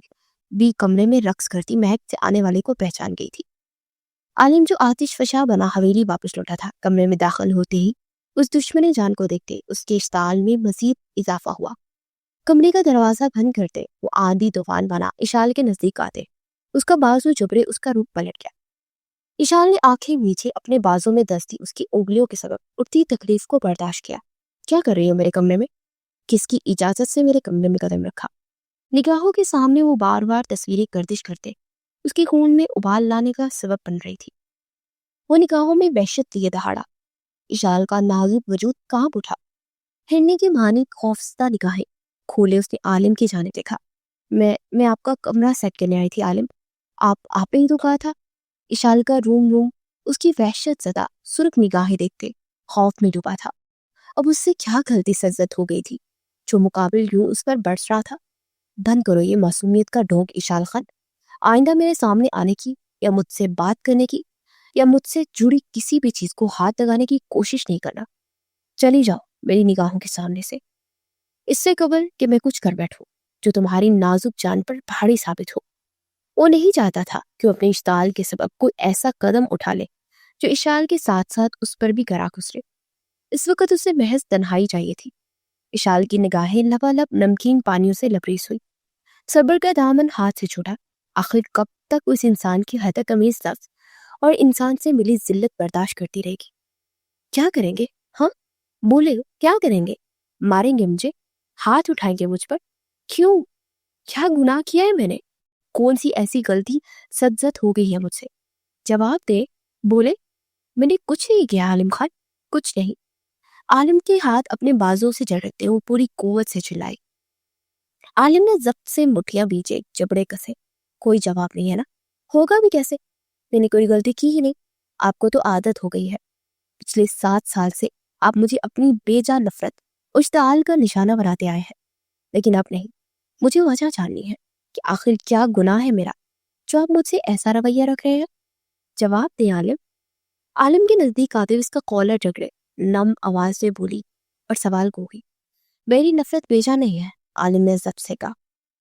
بھی کمرے میں رقص کرتی مہک سے آنے والے کو پہچان گئی تھی۔ عالم جو آتش فشاں بنا حویلی واپس لوٹا تھا، کمرے میں داخل ہوتے ہی اس دشمن جان کو دیکھتے اس کے اشتعال میں مزید اضافہ ہوا۔ کمرے کا دروازہ بند کرتے وہ آندھی طوفان بنا اشال کے نزدیک آتے، اس کا بازو جبرے اس کا رخ پلٹ گیا۔ اشال نے آنکھیں میچے اپنے بازو میں دستی اس کی انگلیوں کے سبب اٹھتی تکلیف کو برداشت کیا۔ کیا کر رہی ہو میرے کمرے میں؟ کس کی اجازت سے میرے کمرے میں قدم رکھا؟ نگاہوں کے سامنے وہ بار بار تصویریں گردش کرتے اس کے خون میں ابال لانے کا سبب بن رہی تھی۔ وہ نگاہوں میں وحشت لیے دہاڑا۔ اشال کا نازک وجود کانپ اٹھا، ہرنے کی مانی خوفزدہ نگاہیں کھولے اس نے عالم کی جانب دیکھا۔ میں آپ کا کمرہ سیٹ کرنے آئی تھی عالم، آپ نے ہی تو کہا تھا۔ اشال کا روم اس کی وحشت زدہ سرخ نگاہیں دیکھتے خوف میں ڈوبا تھا۔ اب اس سے کیا غلطی سرزد ہو گئی تھی جو مقابل یوں اس پر برس رہا تھا۔ بند کرو یہ معصومیت کا ڈھونگ اشال خان، آئندہ میرے سامنے آنے کی یا مجھ سے بات کرنے کی یا مجھ سے جڑی کسی بھی چیز کو ہاتھ لگانے کی کوشش نہیں کرنا۔ چلی جاؤ میری نگاہوں کے سامنے سے، اس سے قبل کہ میں کچھ کر بیٹھوں جو تمہاری نازک جان پر بھاری ثابت ہو۔ وہ نہیں چاہتا تھا کہ وہ اپنے اشتعال کے سبب کوئی ایسا قدم اٹھا لے جو اشال کے ساتھ ساتھ اس پر بھی گرا گزرے۔ اس وقت اسے محض تنہائی چاہیے تھی۔ اشال کی نگاہیں لبالب نمکین پانیوں سے لبریز ہوئی، صبر کا دامن ہاتھ سے چھوٹا۔ آخر کب تک اس انسان کی حد تمیز لفظ اور انسان سے ملی ذلت برداشت کرتی رہے گی؟ کیا کریں گے؟ ہاں بولے، کیا کریں گے؟ ماریں گے مجھے؟ ہاتھ اٹھائیں گے مجھ پر؟ کیوں؟ کیا گناہ کیا ہے میں نے؟ کون سی ایسی غلطی سرزد ہو گئی ہے مجھ سے؟ جواب دے، بولے۔ میں نے کچھ نہیں کیا عالم خان، کچھ نہیں۔ عالم کے ہاتھ اپنے بازوں سے جھڑکتے وہ پوری قوت سے چلائے۔ عالم نے ضبط سے مٹھیاں بیچے جبڑے کسے۔ کوئی جواب نہیں ہے نا؟ ہوگا بھی کیسے؟ میں نے کوئی غلطی کی ہی نہیں۔ آپ کو تو عادت ہو گئی ہے، پچھلے 7 سال سے آپ مجھے اپنی بے جا نفرت اشتعال کا نشانہ بناتے آئے ہیں، لیکن اب نہیں۔ مجھے وجہ جاننی ہے کہ آخر کیا گناہ ہے میرا جو آپ مجھ سے ایسا رویہ رکھ رہے ہیں؟ جواب دیں عالم۔ عالم کے نزدیک آتے اس کا کالر جگڑے نم آواز سے بولی اور سوال کو ہوئی۔ میری نفرت بے جا نہیں ہے، عالم نے ضبط سے کہا۔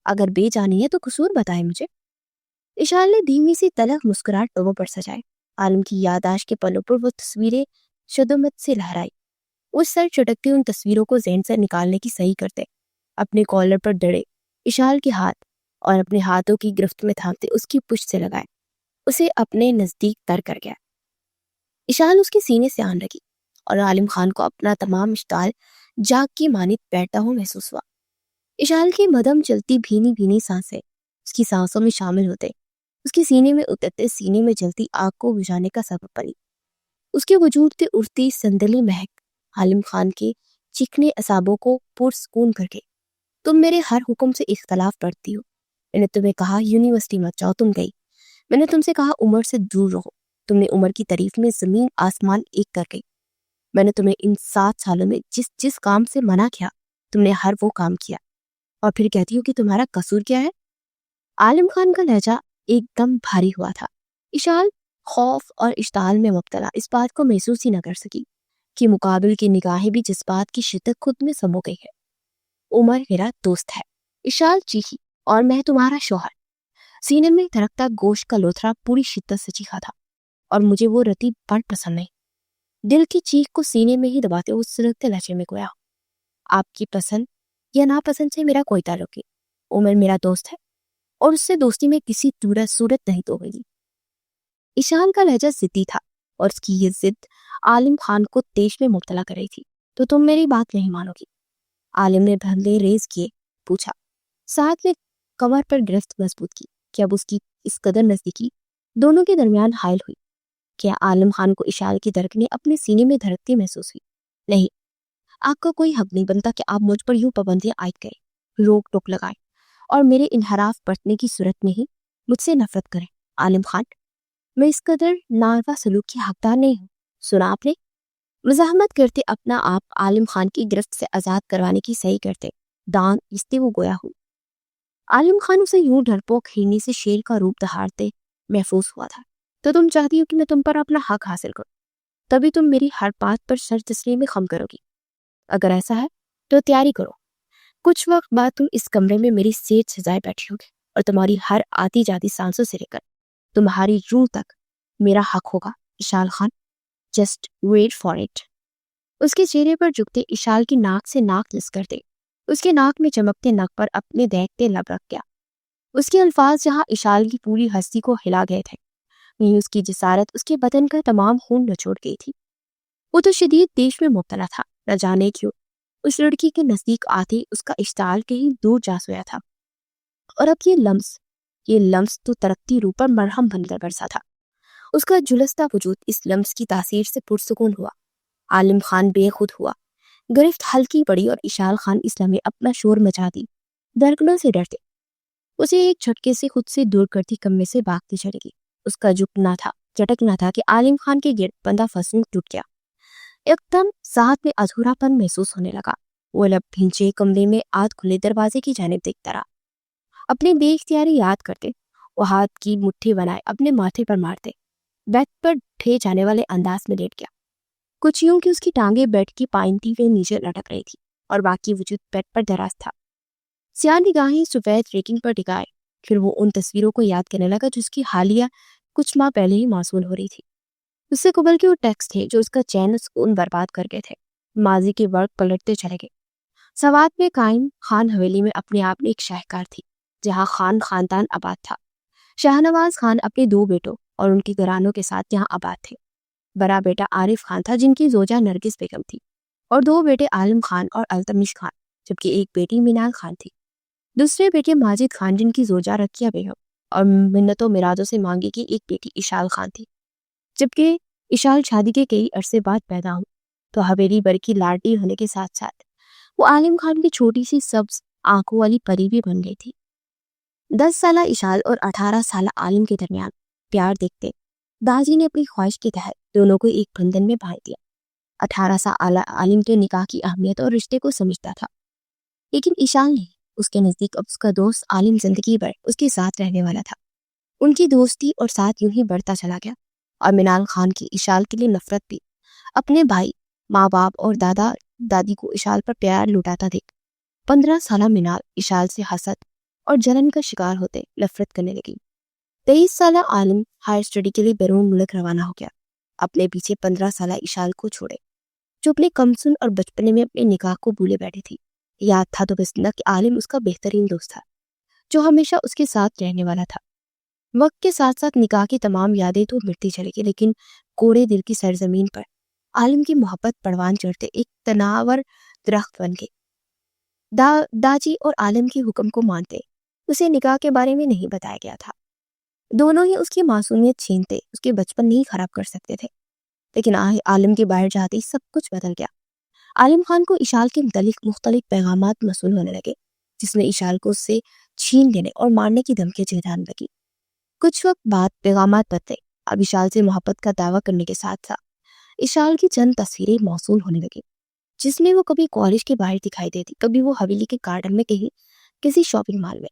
اگر بے جانی ہے تو قصور بتائے مجھے۔ اشال نے دھیمی سی تلخ مسکراہٹ لبوں پر سجائے۔ عالم کی یادداشت کے پلوں پر وہ تصویریں شدمت سے لہرائی۔ وہ سر چٹکتے ان تصویروں کو ذہن سے نکالنے کی صحیح کرتے، اپنے کالر پر دڑے اشال کے ہاتھ اور اپنے ہاتھوں کی گرفت میں تھامتے اس کی پشت سے لگائے، اسے اپنے نزدیک تر کر گیا۔ اشال اس کے سینے سے آن لگی اور عالم خان کو اپنا تمام اشتعال جاگ کی مانند بیٹھتا ہوں محسوس ہوا۔ اشال کی مدم چلتی بھینی بھینی سانسیں اس کی سانسوں میں شامل ہوتے اس کے سینے میں اترتے سینے میں جلتی آگ کو بجھانے کا سبب بنی۔ اس کے وجود سے اڑتی سندلی مہک عالم خان کے چکنے اعصابوں کو پرسکون کر گئی۔ تم میرے ہر حکم سے اختلاف کرتی ہو۔ میں نے تمہیں کہا یونیورسٹی مت جاؤ، تم گئی۔ میں نے تم سے کہا عمر سے دور رہو، تم نے عمر کی تعریف میں زمین آسمان ایک کر گئی۔ میں نے تمہیں ان 7 سالوں میں جس کام سے منع کیا تم نے ہر وہ کام کیا، اور پھر کہتی ہو کہ تمہارا قصور کیا ہے؟ عالم خان کا لہجہ ایک دم بھاری ہوا تھا۔ اشال خوف اور اشتعال میں مبتلا اس بات کو محسوس ہی نہ کر سکی کہ مقابل کی نگاہیں بھی جذبات کی شدت خود میں سمو گئی ہے۔ عمر میرا دوست ہے، اشال چیخی، اور میں تمہارا شوہر۔ سینے میں دھڑکتا گوشت کا لوتھڑا پوری شدت سے چیخا تھا، اور مجھے وہ رتیب بڑھ پسند نہیں۔ دل کی چیخ کو سینے میں ہی دباتے وہ سلگتے لہجے میں گویا، آپ کی پسند یا ناپسند سے میرا کوئی تعلق نہیں۔ عمر میرا دوست ہے اور اس سے دوستی میں کسی صورت نہیں تو ہوگی۔ اشال کا لہجہ ضدی تھا اور اس کی یہ ضد عالم خان کو تیش میں مبتلا کر رہی تھی۔ تو تم میری بات نہیں مانو گی؟ عالم نے بھندے ریز کیے پوچھا، ساتھ میں کمر پر گرفت مضبوط کی کہ اب اس کی اس قدر نزدیکی دونوں کے درمیان حائل ہوئی کیا عالم خان کو اشال کی دھڑکنیں اپنے سینے میں دھڑکتی محسوس ہوئی۔ نہیں، آپ کا کوئی حق نہیں بنتا کہ آپ مجھ پر یوں پابندیاں عائد کریں، روک ٹوک لگائیں اور میرے انحراف برتنے کی صورت میں ہی مجھ سے نفرت کریں۔ عالم خان، میں اس قدر ناروا سلوک کی حقدار نہیں ہوں، سنا آپ نے؟ مزاحمت کرتے اپنا آپ عالم خان کی گرفت سے آزاد کروانے کی صحیح کرتے، دان استے وہ گویا ہو۔ عالم خان اسے یوں ڈرپوک ہرنی سے شیر کا روپ دہاڑتے محفوظ ہوا تھا۔ تو تم چاہتی ہو کہ میں تم پر اپنا حق حاصل کروں، تبھی تم میری ہر بات پر سر تسلیم خم کرو گی۔ اگر ایسا ہے تو تیاری کرو، کچھ وقت بعد تم اس کمرے میں میری سیٹ سجائے بیٹھی ہوگی، اور تمہاری ہر آتی جاتی سانسوں سے لے کر تمہاری روح تک میرا حق ہوگا Eshal Khan. Just wait for it. اس کے چہرے پر جھکتے اشال کی ناک سے ناک لس کرتے، اس کے ناک میں چمکتے نک پر اپنے دیکھتے لب رکھ گیا۔ اس کے الفاظ جہاں اشال کی پوری ہستی کو ہلا گئے تھے، وہیں اس کی جسارت اس کے بدن کا تمام خون نچوڑ گئی تھی۔ وہ تو شدید دیش میں مبتلا تھا، نہ جانے کیوں اس لڑکی کے نزدیک آتے اس کا اشتعال کہیں دور جا سویا تھا، اور اب یہ لمس تو ترقتی روح پر مرہم بن کر برسا تھا۔ اس کا جلستا وجود اس لمس کی تاثیر سے پرسکون ہوا۔ عالم خان بے خود ہوا، گرفت ہلکی پڑی، اور اشال خان اس لمحے اپنا شور مچا دی، دھڑکنوں سے ڈرتے اسے ایک جھٹکے سے خود سے دور کرتی کمرے سے بھاگتی چلے گی۔ اس کا جھٹکنا تھا کہ عالم خان کے گرد بندہ فسون ٹوٹ گیا۔ ایک دم ساتھ میں ادھورا پن محسوس ہونے لگا۔ وہ لب بھینچے کمرے میں آدھ کھلے دروازے کی جانب دیکھتا رہا۔ اپنے بے اختیاری یاد کرتے وہ ہاتھ کی مٹھی بنائے اپنے ماتھے پر مارتے بیڈ پر ڈھے جانے والے انداز میں لیٹ گیا، کچھ یوں کہ اس کی ٹانگیں بیڈ کی پائنٹی میں نیچے لٹک رہی تھی اور باقی وجود بیڈ پر دراز تھا۔ سیاہ نگاہیں سفید ریکنگ پر ٹکائے، پھر وہ ان تصویروں کو یاد کرنے لگا جس کی حالیہ کچھ ماہ پہلے ہی موصول ہو رہی تھی۔ اس سے قبل کے وہ ٹیکسٹ تھے جو اس کا چین سکون برباد کر گئے تھے۔ ماضی کے ورق پلٹتے چلے گئے۔ سوات میں قائم خان حویلی میں اپنے آپ میں ایک شاہکار تھی، جہاں خان خاندان آباد تھا۔ شاہنواز خان اپنے 2 بیٹوں اور ان کی گھرانوں کے ساتھ یہاں آباد تھے۔ بڑا بیٹا عارف خان تھا جن کی زوجہ نرگس بیگم تھی، اور 2 بیٹے عالم خان اور التمش خان، جبکہ ایک بیٹی مینال خان تھی۔ دوسرے بیٹے ماجد خان جن کی زوجہ رقیہ بیگم اور منتوں مرادوں سے مانگی کی ایک بیٹی اشال خان تھی۔ جبکہ اشال شادی کے کئی عرصے بعد پیدا ہوئی تو حویلی بر کی لاڈلی ہونے کے ساتھ ساتھ وہ عالم خان کی چھوٹی سی سبز آنکھوں والی پری بھی بن گئی تھی۔ 10 سالہ اشال اور 18 سالہ عالم کے درمیان پیار دیکھتے داجی نے اپنی خواہش کے تحت دونوں کو ایک بندھن میں باندھ دیا۔ 18 سالہ عالم کے نکاح کی اہمیت اور رشتے کو سمجھتا تھا، لیکن اشال نہیں۔ اس کے نزدیک اب اس کا دوست عالم زندگی بھر اس کے ساتھ رہنے والا تھا۔ ان کی دوستی اور ساتھ یوں ہی بڑھتا چلا گیا، اور منال خان کی اشال کے لیے نفرت بھی۔ اپنے بھائی، ماں باپ اور دادا دادی کو اشال پر پیار لٹاتا دیکھ 15 سالہ منال اشال سے حسد اور جلن کا شکار ہوتے نفرت کرنے لگی۔ 23 سالہ عالم ہائر اسٹڈی کے لیے بیرون ملک روانہ ہو گیا، اپنے پیچھے 15 سالہ اشال کو چھوڑے، جو اپنے کمسن اور بچپنے میں اپنے نکاح کو بھولے بیٹھی تھی۔ یاد تھا تو بس نہ کہ عالم اس کا بہترین دوست تھا جو ہمیشہ اس کے ساتھ رہنے والا تھا۔ وقت کے ساتھ ساتھ نکاح کی تمام یادیں تو مٹتی چلی گئی، لیکن کوڑے دل کی سرزمین پر عالم کی محبت پروان چڑھتے ایک تناور درخت بن گئی۔ داجی اور عالم کے حکم کو مانتے اسے نکاح کے بارے میں نہیں بتایا گیا تھا۔ دونوں ہی اس کی معصومیت چھینتے اس کے بچپن نہیں خراب کر سکتے تھے، لیکن عالم کے باہر جاتے ہی سب کچھ بدل گیا۔ عالم خان کو اشال کے متعلق مختلف پیغامات موصول ہونے لگے، جس نے اشال کو اس سے چھین لینے اور مارنے کی دھمکی جھیلنے لگی۔ کچھ وقت بعد پیغامات بدلے۔ اب اشال سے محبت کا دعویٰ کرنے کے ساتھ ساتھ اشال کی چند تصویریں موصول ہونے لگی، جس میں وہ کبھی کالج کے باہر دکھائی دیتی، کبھی وہ حویلی کے گارڈن میں کسی شاپنگ مال میں۔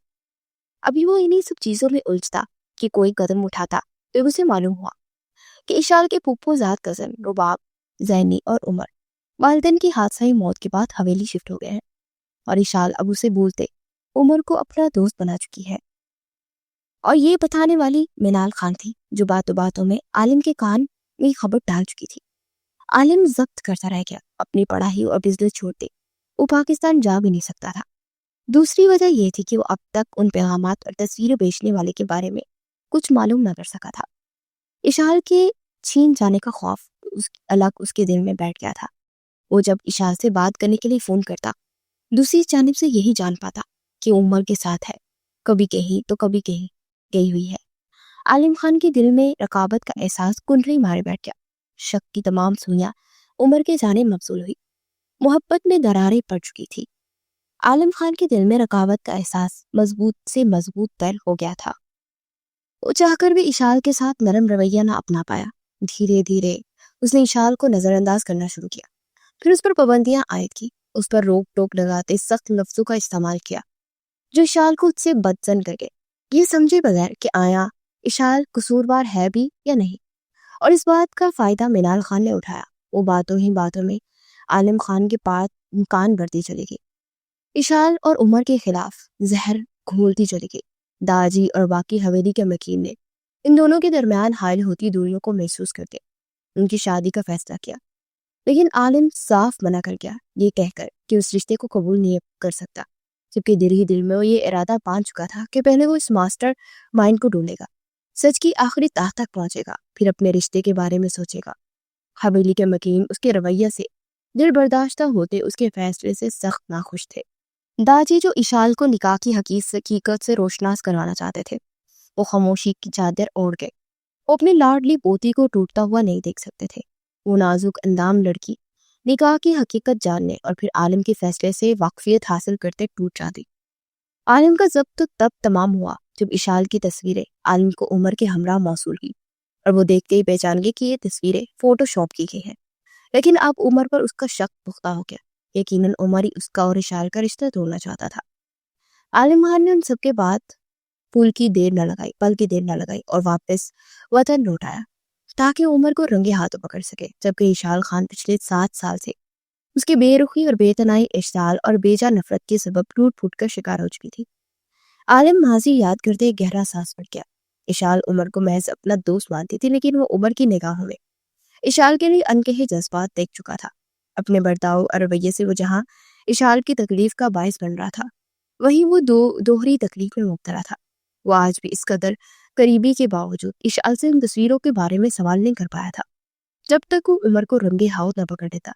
ابھی وہ انہی سب چیزوں میں الجھتا کہ کوئی قدم اٹھاتا تو اسے معلوم ہوا کہ اشال کے پھپھو زاد کزن رباب، زینی اور عمر والدین کی حادثائی موت کے بعد حویلی شفٹ ہو گئے ہیں، اور اشال اب اسے بولتے عمر کو اپنا دوست بنا چکی ہے۔ اور یہ بتانے والی منال خان تھی جو باتوں میں عالم کے کان میں خبر ڈال چکی تھی۔ عالم ضبط کرتا رہ گیا، اپنی پڑھائی اور بزنس چھوڑتے وہ پاکستان جا بھی نہیں سکتا تھا۔ دوسری وجہ یہ تھی کہ وہ اب تک ان پیغامات اور تصویریں بیچنے والے کے بارے میں کچھ معلوم نہ کر سکا تھا۔ اشال کے چھین جانے کا خوف اس کے دل میں بیٹھ گیا تھا۔ وہ جب اشال سے بات کرنے کے لیے فون کرتا، دوسری جانب سے یہی جان پاتا کہ عمر کے ساتھ ہے، کبھی کہیں تو کبھی کہیں گئی ہوئی ہے۔ عالم خان کے دل میں رقابت کا احساس کنڈلی مارے بیٹھ گیا۔ شک کی تمام سوئیاں عمر کے جانب مبذول ہوئی۔ محبت میں دراریں پڑ چکی تھی۔ عالم خان کے دل میں رقابت کا احساس مضبوط سے مضبوط تر ہو گیا تھا۔ وہ چاہ کر بھی اشال کے ساتھ نرم رویہ نہ اپنا پایا۔ دھیرے دھیرے اس نے اشال کو نظر انداز کرنا شروع کیا، پھر اس پر پابندیاں عائد کی، اس پر روک ٹوک لگاتے سخت لفظوں کا استعمال کیا جو اشال کو اس سے بدزن کر گئے، یہ سمجھے بغیر کہ آیا اشال قصوروار ہے بھی یا نہیں۔ اور اس بات کا فائدہ منال خان نے اٹھایا، وہ باتوں ہی باتوں میں عالم خان کے پاس کان بھرتی چلی گئی، اشال اور عمر کے خلاف زہر گھولتی چلی گئی۔ داجی اور باقی حویلی کے مکین نے ان دونوں کے درمیان حائل ہوتی دوریوں کو محسوس کرتے ان کی شادی کا فیصلہ کیا، لیکن عالم صاف منع کر گیا، یہ کہہ کر کہ اس رشتے کو قبول نہیں کر سکتا، جبکہ دل ہی دل میں وہ یہ ارادہ مان چکا تھا کہ پہلے وہ اس ماسٹر مائنڈ کو ڈھونڈے گا، سچ کی آخری تاہ تک پہنچے گا، پھر اپنے رشتے کے بارے میں سوچے گا۔ حویلی کے مکین اس کے رویہ سے دل برداشتہ ہوتے اس کے فیصلے سے سخت ناخوش تھے۔ داجی جو اشال کو نکاح کی حقیقت سے روشناس کروانا چاہتے تھے، وہ خاموشی کی چادر اوڑھ گئے، وہ اپنی لاڈلی پوتی کو ٹوٹتا ہوا نہیں دیکھ سکتے تھے۔ وہ نازک اندام لڑکی نکاح کی حقیقت جاننے اور پھر عالم کے فیصلے سے واقفیت حاصل کرتے ٹوٹ جاتی۔ عالم کا ضبط تب تمام ہوا جب اشال کی تصویریں عالم کو عمر کے ہمراہ موصول کی، اور وہ دیکھتے ہی پہچان گئے کہ یہ تصویریں فوٹو شاپ کی گئی ہیں۔ لیکن اب عمر پر اس کا شک پختہ ہو گیا، یقیناً عمر ہی اس کا اور اشال کا رشتہ توڑنا چاہتا تھا۔ عالم خان نے ان سب کے بعد پل کی دیر نہ لگائی اور واپس وطن لوٹ آیا تاکہ عمر کو رنگے ہاتھوں پکڑ سکے، جبکہ اشال خان پچھلے 7 سال سے اس کی بے رخی اور بے تنائی اشتعال اور بیجا نفرت کے سبب ٹوٹ پھوٹ کر شکار ہو چکی تھی۔ عالم ماضی یاد کرتے گہرا سانس پڑ گیا۔ اشال عمر کو محض اپنا دوست مانتی تھی، لیکن وہ عمر کی نگاہوں میں اشال کے لیے انکہے جذبات دیکھ چکا تھا۔ اپنے برتاؤ اور رویے سے وہ جہاں اشال کی تکلیف کا باعث بن رہا تھا، وہیں وہ دوہری تکلیف میں مبتلا تھا۔ وہ آج بھی اس قدر قریبی کے باوجود اشال سے ان تصویروں کے بارے میں سوال نہیں کر پایا تھا جب تک وہ عمر کو رنگے ہاتھ نہ پکڑ لیتا،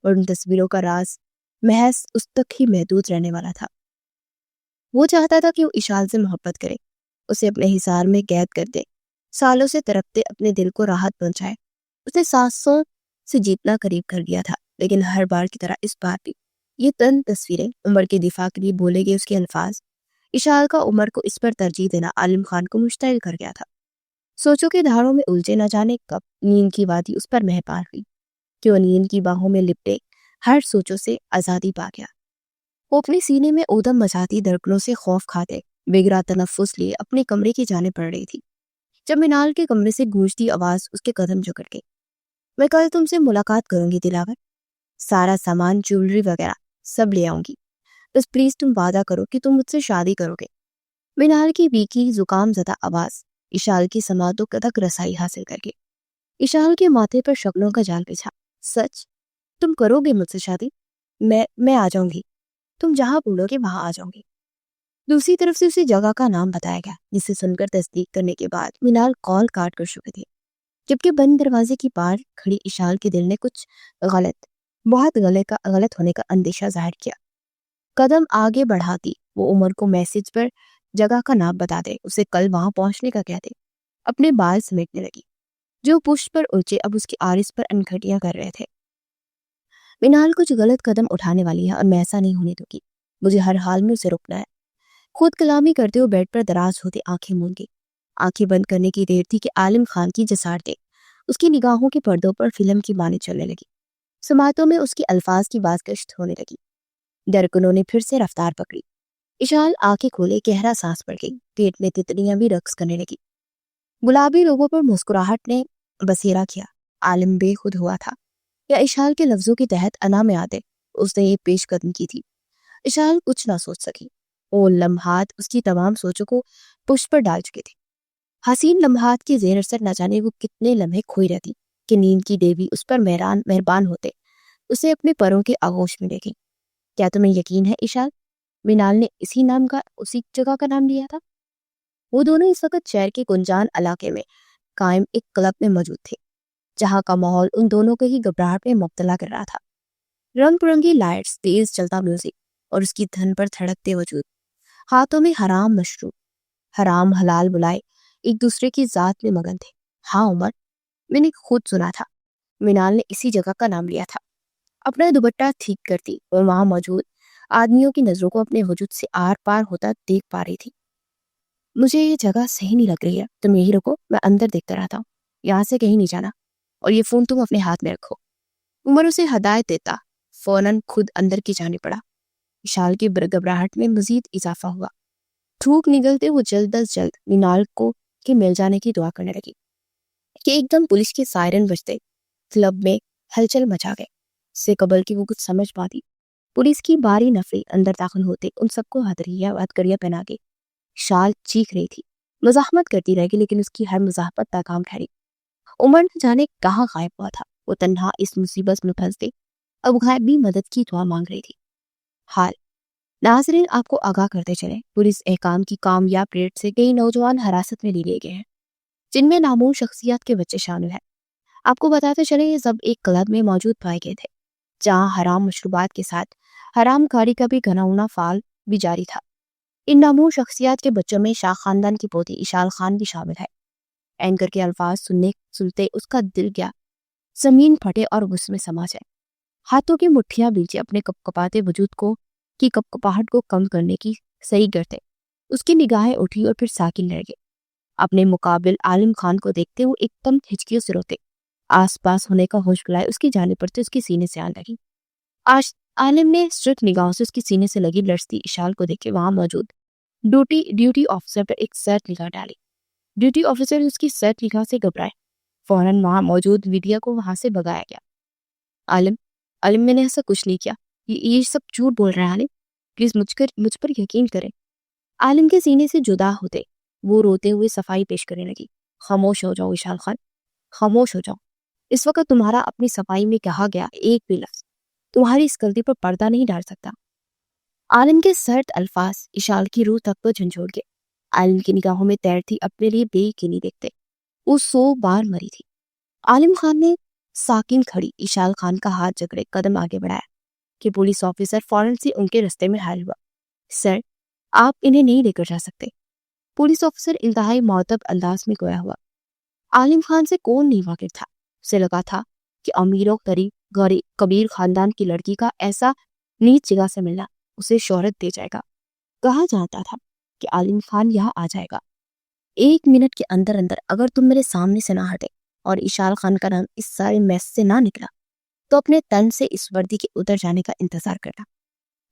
اور ان تصویروں کا راز محض اس تک ہی محدود رہنے والا تھا۔ وہ چاہتا تھا کہ وہ اشال سے محبت کرے، اسے اپنے حصار میں قید کر دے، سالوں سے تڑپتے اپنے دل کو راحت پہنچائے۔ اس نے سانسوں سے جیتنا قریب کر دیا تھا، لیکن ہر بار کی طرح اس بار بھی یہ تن تصویریں، عمر کے دفاع کے لیے بولے گئے اس کے الفاظ، اشال کا عمر کو اس پر ترجیح دینا عالم خان کو مشتعل کر گیا تھا۔ سوچوں کے دھاروں میں الجھے نہ جانے کب نیند کی وادی اس پر مہپار ہوئی کہ وہ نیند کی باہوں میں لپٹے ہر سوچوں سے آزادی پا گیا۔ وہ اپنے سینے میں اودم مچاتی دھڑکنوں سے خوف کھاتے بغیر تنفس لیے اپنے کمرے کی جانب بڑھ رہی تھی جب منال کے کمرے سے گونجتی آواز اس کے قدم جکڑ گئی۔ میں کل تم سے ملاقات کروں گی دلاور، سارا سامان جیولری وغیرہ سب لے آؤں گی، بس پلیز تم وعدہ کرو کہ تم مجھ سے شادی کرو گے۔ منال کی بیکی زکام زدہ آواز اشال کی سماعتوں تک رسائی حاصل کر گئی۔ اشال کے ماتھے پر شبنوں کا جال بچھا۔ سچ؟ تم کرو گے مجھ سے شادی؟ میں آ جاؤں گی، تم جہاں بولو گے وہاں آ جاؤں گی۔ دوسری طرف سے اسی جگہ کا نام بتایا گیا، جسے سن کر تصدیق کرنے کے بعد منال کال کاٹ کر چکے تھے، جبکہ بند دروازے کی پار کھڑی اشال کے دل نے کچھ بہت غلط ہونے کا اندیشہ ظاہر کیا۔ قدم آگے بڑھاتی وہ عمر کو میسج پر جگہ کا نام بتا دے، اسے کل وہاں پہنچنے کا کہتے، اپنے بال سمیٹنے لگی جو پشت پر الجھے اب اس کی آرس پر انگھٹیاں کر رہے تھے۔ منال کچھ غلط قدم اٹھانے والی ہے اور میں ایسا نہیں ہونے دوں گی، مجھے ہر حال میں اسے رکنا ہے۔ خود کلامی کرتے ہوئے بیڈ پر دراز ہوتے آنکھیں مون گئی۔ آنکھیں بند کرنے کی دیر تھی کہ عالم خان کی جسارتیں اس کی نگاہوں کے پردوں پر فلم کی مانند چلنے لگی، سماعتوں میں اس کی الفاظ کی بازگشت ہونے لگی۔ دھڑکنوں نے پھر سے رفتار پکڑی، اشال آنکھیں کھولے گہرا سانس پڑ گئی، پیٹ میں تتلیاں بھی رقص کرنے لگی۔ گلابی لوگوں پر مسکراہٹ نے بسیرا کیا۔ عالم بے خود ہوا تھا یا اشال کے لفظوں کے تحت انا میں آتے اس نے یہ پیش قدم کی تھی۔ اشال کچھ نہ سوچ سکی، وہ لمحات اس کی تمام سوچوں کو پشت پر ڈال چکے تھے۔ حسین لمحات کی زیر اثر نہ جانے وہ کتنے لمحے کھوئی رہتی کہ نیند کی دیوی اس پر مہربان ہوتے اسے اپنے پروں کے آغوش میں لے گئی۔ کیا تمہیں یقین ہے اشال، منال نے اسی جگہ کا نام لیا تھا؟ وہ دونوں اس وقت شہر کے گنجان علاقے میں قائم ایک کلب میں موجود تھے، جہاں کا ماحول ان دونوں کو ہی گھبراہٹ میں مبتلا کر رہا تھا۔ رنگ برنگی لائٹس، تیز چلتا میوزک اور اس کی دھن پر تھڑکتے وجود، ہاتھوں میں حرام مشروب، حرام حلال بلائے ایک دوسرے کی ذات میں مگن تھے۔ ہاں عمر، میں نے خود سنا تھا، منال نے اسی جگہ کا نام لیا تھا۔ اپنا دوپٹہ ٹھیک کرتی اور وہاں موجود آدمیوں کی نظروں کو اپنے وجود سے آر پار ہوتا دیکھ پا رہی تھی۔ مجھے یہ جگہ صحیح نہیں لگ رہی ہے، تم یہی رکو، میں اندر دیکھتا رہتا ہوں، یہاں سے کہیں نہیں جانا۔ اور یہ فون تم اپنے ہاتھ میں رکھو۔ عمر اسے ہدایت دیتا فوراً خود اندر کی جانے پڑا۔ اشال کی گھبراہٹ میں مزید اضافہ ہوا۔ تھوک نگلتے وہ جلد از جلد مینال کو کے مل جانے کی دعا کرنے لگی کہ ایک دم پولیس کے سائرن بجتے کلب میں ہلچل مچا گئے۔ اس سے قبل کہ وہ کچھ سمجھ پاتی، پولیس کی باری نفری اندر داخل ہوتے ان سب کو ہتھکڑیاں پہنا کے شال چیخ رہی تھی، مزاحمت کرتی رہ گئی، لیکن اس کی ہر مزاحمت ناکام ٹھہری۔ عمر نہ جانے کہاں غائب ہوا تھا، وہ تنہا اس مصیبت میں پھنس گئی، اب غائب بھی مدد کی دعا مانگ رہی تھی۔ حال ناظرین آپ کو آگاہ کرتے چلیں، پولیس احکام کی کامیاب ریڈ سے کئی نوجوان حراست میں لیے گئے ہیں، جن میں نامور شخصیات کے بچے شامل ہیں۔ آپ کو بتاتے چلیں یہ سب ایک کلب میں موجود پائے گئے تھے، جہاں حرام مشروبات کے ساتھ حرام کاری کا بھی گھناؤنا فعال بھی جاری تھا۔ ان نامور شخصیات کے بچوں میں شاہ خاندان کی پوتی اشال خان بھی شامل ہے۔ اینکر کے الفاظ سنتے اس کا دل گیا زمین پھٹے اور غصے میں سما جائے۔ ہاتھوں کی مٹھیاں بیچے اپنے کپکپاتے وجود کی کپکپاہٹ کو کم کرنے کی صحیح کرتے، اس کی نگاہیں اٹھی اور پھر ساکن رہ گئے۔ اپنے مقابل عالم خان کو دیکھتے وہ ایک دم ہچکیوں سے روتے، آس پاس ہونے کا ہوش بلائے اس کی جانب پڑتے اس کی سینے سے آن لگی۔ عالم نے سٹرک نگاہوں سے اس کی سینے سے لگی لرزتی اشال کو دیکھے وہاں موجود ڈیوٹی آفیسر پر ایک سرد نگاہ ڈالی۔ ڈیوٹی آفیسر اس کی سرد نگاہ سے گھبرائے، فوراً وہاں موجود ودیا کو وہاں سے بھگایا گیا۔ عالم میں نے ایسا کچھ نہیں کیا، یہ سب جھوٹ بول رہا ہے عالم، پلیز مجھ پر یقین کریں۔ عالم کے سینے سے جدا ہوتے وہ روتے ہوئے صفائی پیش کرنے لگی۔ خاموش ہو جاؤ اشال خان، خاموش ہو جاؤ۔ اس وقت تمہارا اپنی صفائی میں کہا گیا ایک بھی لفظ تمہاری اس غلطی پر پردہ نہیں ڈال سکتا۔ عالم کے سرد الفاظ اشال کی روح تک کو جھنجھوڑ گئے۔ عالم کی نگاہوں میں تیرتی اپنے لیے بے یقینی دیکھتے وہ 100 بار مری تھی۔ عالم خان نے ساکن کھڑی اشال خان کا ہاتھ جکڑے قدم آگے بڑھایا کہ پولیس آفیسر فوراً سے ان کے رستے میں حائل ہوا۔ سر، آپ انہیں نہیں لے کر جا سکتے۔ پولیس آفیسر انتہائی معتب انداز میں گویا ہوا۔ عالم خان سے کون نہیں واقف تھا، اسے لگا تھا کہ امیر و کبیر خاندان کی لڑکی کا ایسا نیچ جگہ سے ملنا اسے شہرت دے جائے گا۔ کہا جاتا تھا کہ عالم خان یہاں آ جائے گا 1 منٹ کے اندر اگر تم میرے سامنے سے نہ ہٹے اور اشال خان کا نام اس سارے میس سے نہ نکلا تو اپنے تن سے اس وردی کے اتر جانے کا انتظار کرنا۔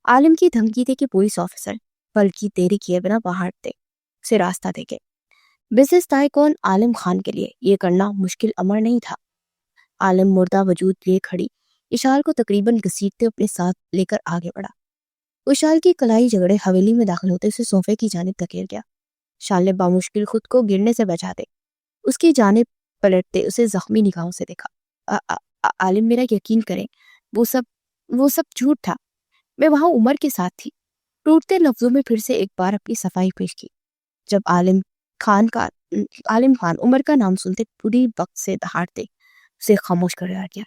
عالم کی دھمکی دے کہ پولیس آفیسر پل کی دیری کیے بنا باہر ہٹتے اسے راستہ دے گئے۔ بزنس تائکون عالم خان کے لیے یہ کرنا مشکل امر نہیں تھا۔ عالم مردہ وجود لیے کھڑی اشال کو تقریباً گھسیٹتے اپنے ساتھ لے کر آگے بڑھا۔ اشال کی کلائی جھگڑے حویلی میں داخل ہوتے اسے صوفے کی جانب دھکیل گیا۔ اشال نے بامشکل خود کو گرنے سے بچاتے اس کی جانب پلٹتے اسے زخمی نگاہوں سے دیکھا۔ عالم میرا یقین کریں، وہ سب جھوٹ تھا، میں وہاں عمر کے ساتھ تھی۔ ٹوٹتے لفظوں میں پھر سے ایک بار اپنی صفائی پیش کی۔ جب عالم خان عمر کا نام سنتے پوری وقت سے دہاڑتے اسے خاموش کر دیا گیا۔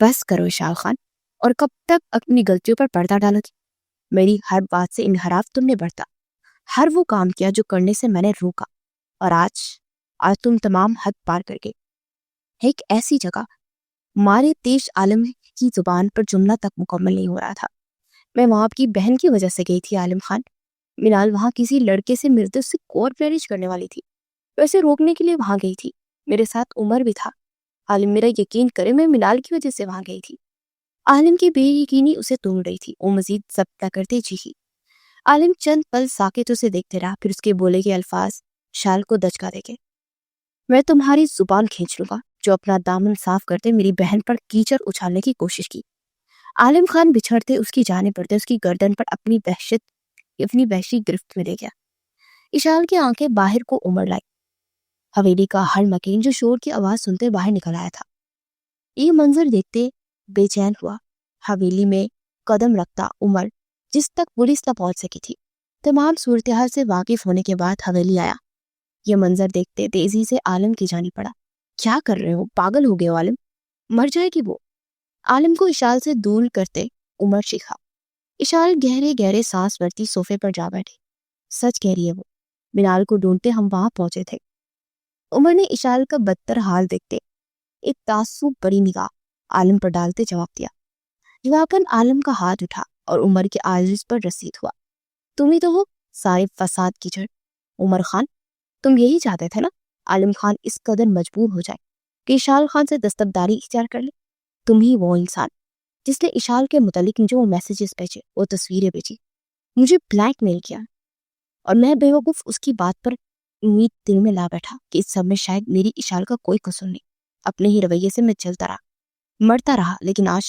بس کرو اشال خان، اور کب تک اپنی غلطیوں پر پردہ ڈالا تھی؟ میری ہر بات سے انحراف تم نے برتا، ہر وہ کام کیا جو کرنے سے میں نے روکا، اور آج تم تمام حد پار کر گئے۔ ایک ایسی جگہ مارے تیش عالم کی زبان پر جملہ تک مکمل نہیں ہو رہا تھا۔ میں وہاں آپ کی بہن کی وجہ سے گئی تھی عالم خان۔ مینال وہاں کسی لڑکے سے ملتے اس سے کورٹ میرج کرنے والی تھی، ویسے روکنے کے لیے وہاں گئی تھی، میرے ساتھ عمر بھی تھا۔ عالم میرا یقین کرے، میں مینال کی وجہ سے وہاں گئی تھی۔ عالم کی بے یقینی اسے توڑ رہی تھی، وہ مزید ضبط کرتے چیخی۔ عالم چند پل ساکت اسے دیکھتے رہا، پھر اس کے بولے کے الفاظ شال کو دچکا دے گئے۔ میں تمہاری زبان کھینچ لوں گا جو اپنا دامن صاف کرتے میری بہن پر کیچڑ اچھالنے کی کوشش کی۔ عالم خان بچھڑتے اس کی جانب بڑھتے اس کی گردن پر اپنی وحشی گرفت میں لے گیا۔ اشال کی آنکھیں باہر کو عمر لائی، حویلی کا ہر مکین جو شور کی آواز سنتے باہر نکل آیا تھا۔ یہ منظر دیکھتے بے چین ہوا۔ حویلی میں قدم رکھتا عمر جس تک پولیس نہ پہنچ سکی تھی، تمام صورتحال سے واقف ہونے کے بعد حویلی آیا۔ یہ منظر دیکھتے تیزی سے عالم کی جانب پڑا۔ کیا کر رہے ہو؟ پاگل ہو گئے ہو عالم، مر جائے گی وہ۔ عالم کو اشال سے دور کرتے عمر چیخا۔ اشال گہرے سانس بھرتی صوفے پر جا بیٹھے۔ سچ کہہ رہی ہے وہ، مینال کو ڈھونڈتے ہم وہاں پہنچے تھے۔ عمر نے اشال کا بدتر حال دیکھتے ایک تعصب بڑی نگاہ عالم پر ڈالتے جواب دیا۔ جواباً عالم کا ہاتھ اٹھا اور عمر کے عاجز پر رسید ہوا۔ تم ہی تو ہو سارے فساد کی جڑ۔ عمر خان، تم یہی چاہتے تھے نا عالم خان اس قدر مجبور ہو جائے کہ اشال خان سے دستبرداری اختیار کر لے؟ تم ہی وہ انسان جس نے اشال کے متعلق مجھے وہ میسیجز بھیجے، وہ تصویریں بھیجی، مجھے بلیک میل کیا، اور میں بے وقوف اس کی بات پر امید دل میں لا بیٹھا کہ اس سب میں شاید میری اشال کا کوئی قصور نہیں۔ اپنے ہی رویے سے میں چلتا رہا، مرتا رہا، لیکن آج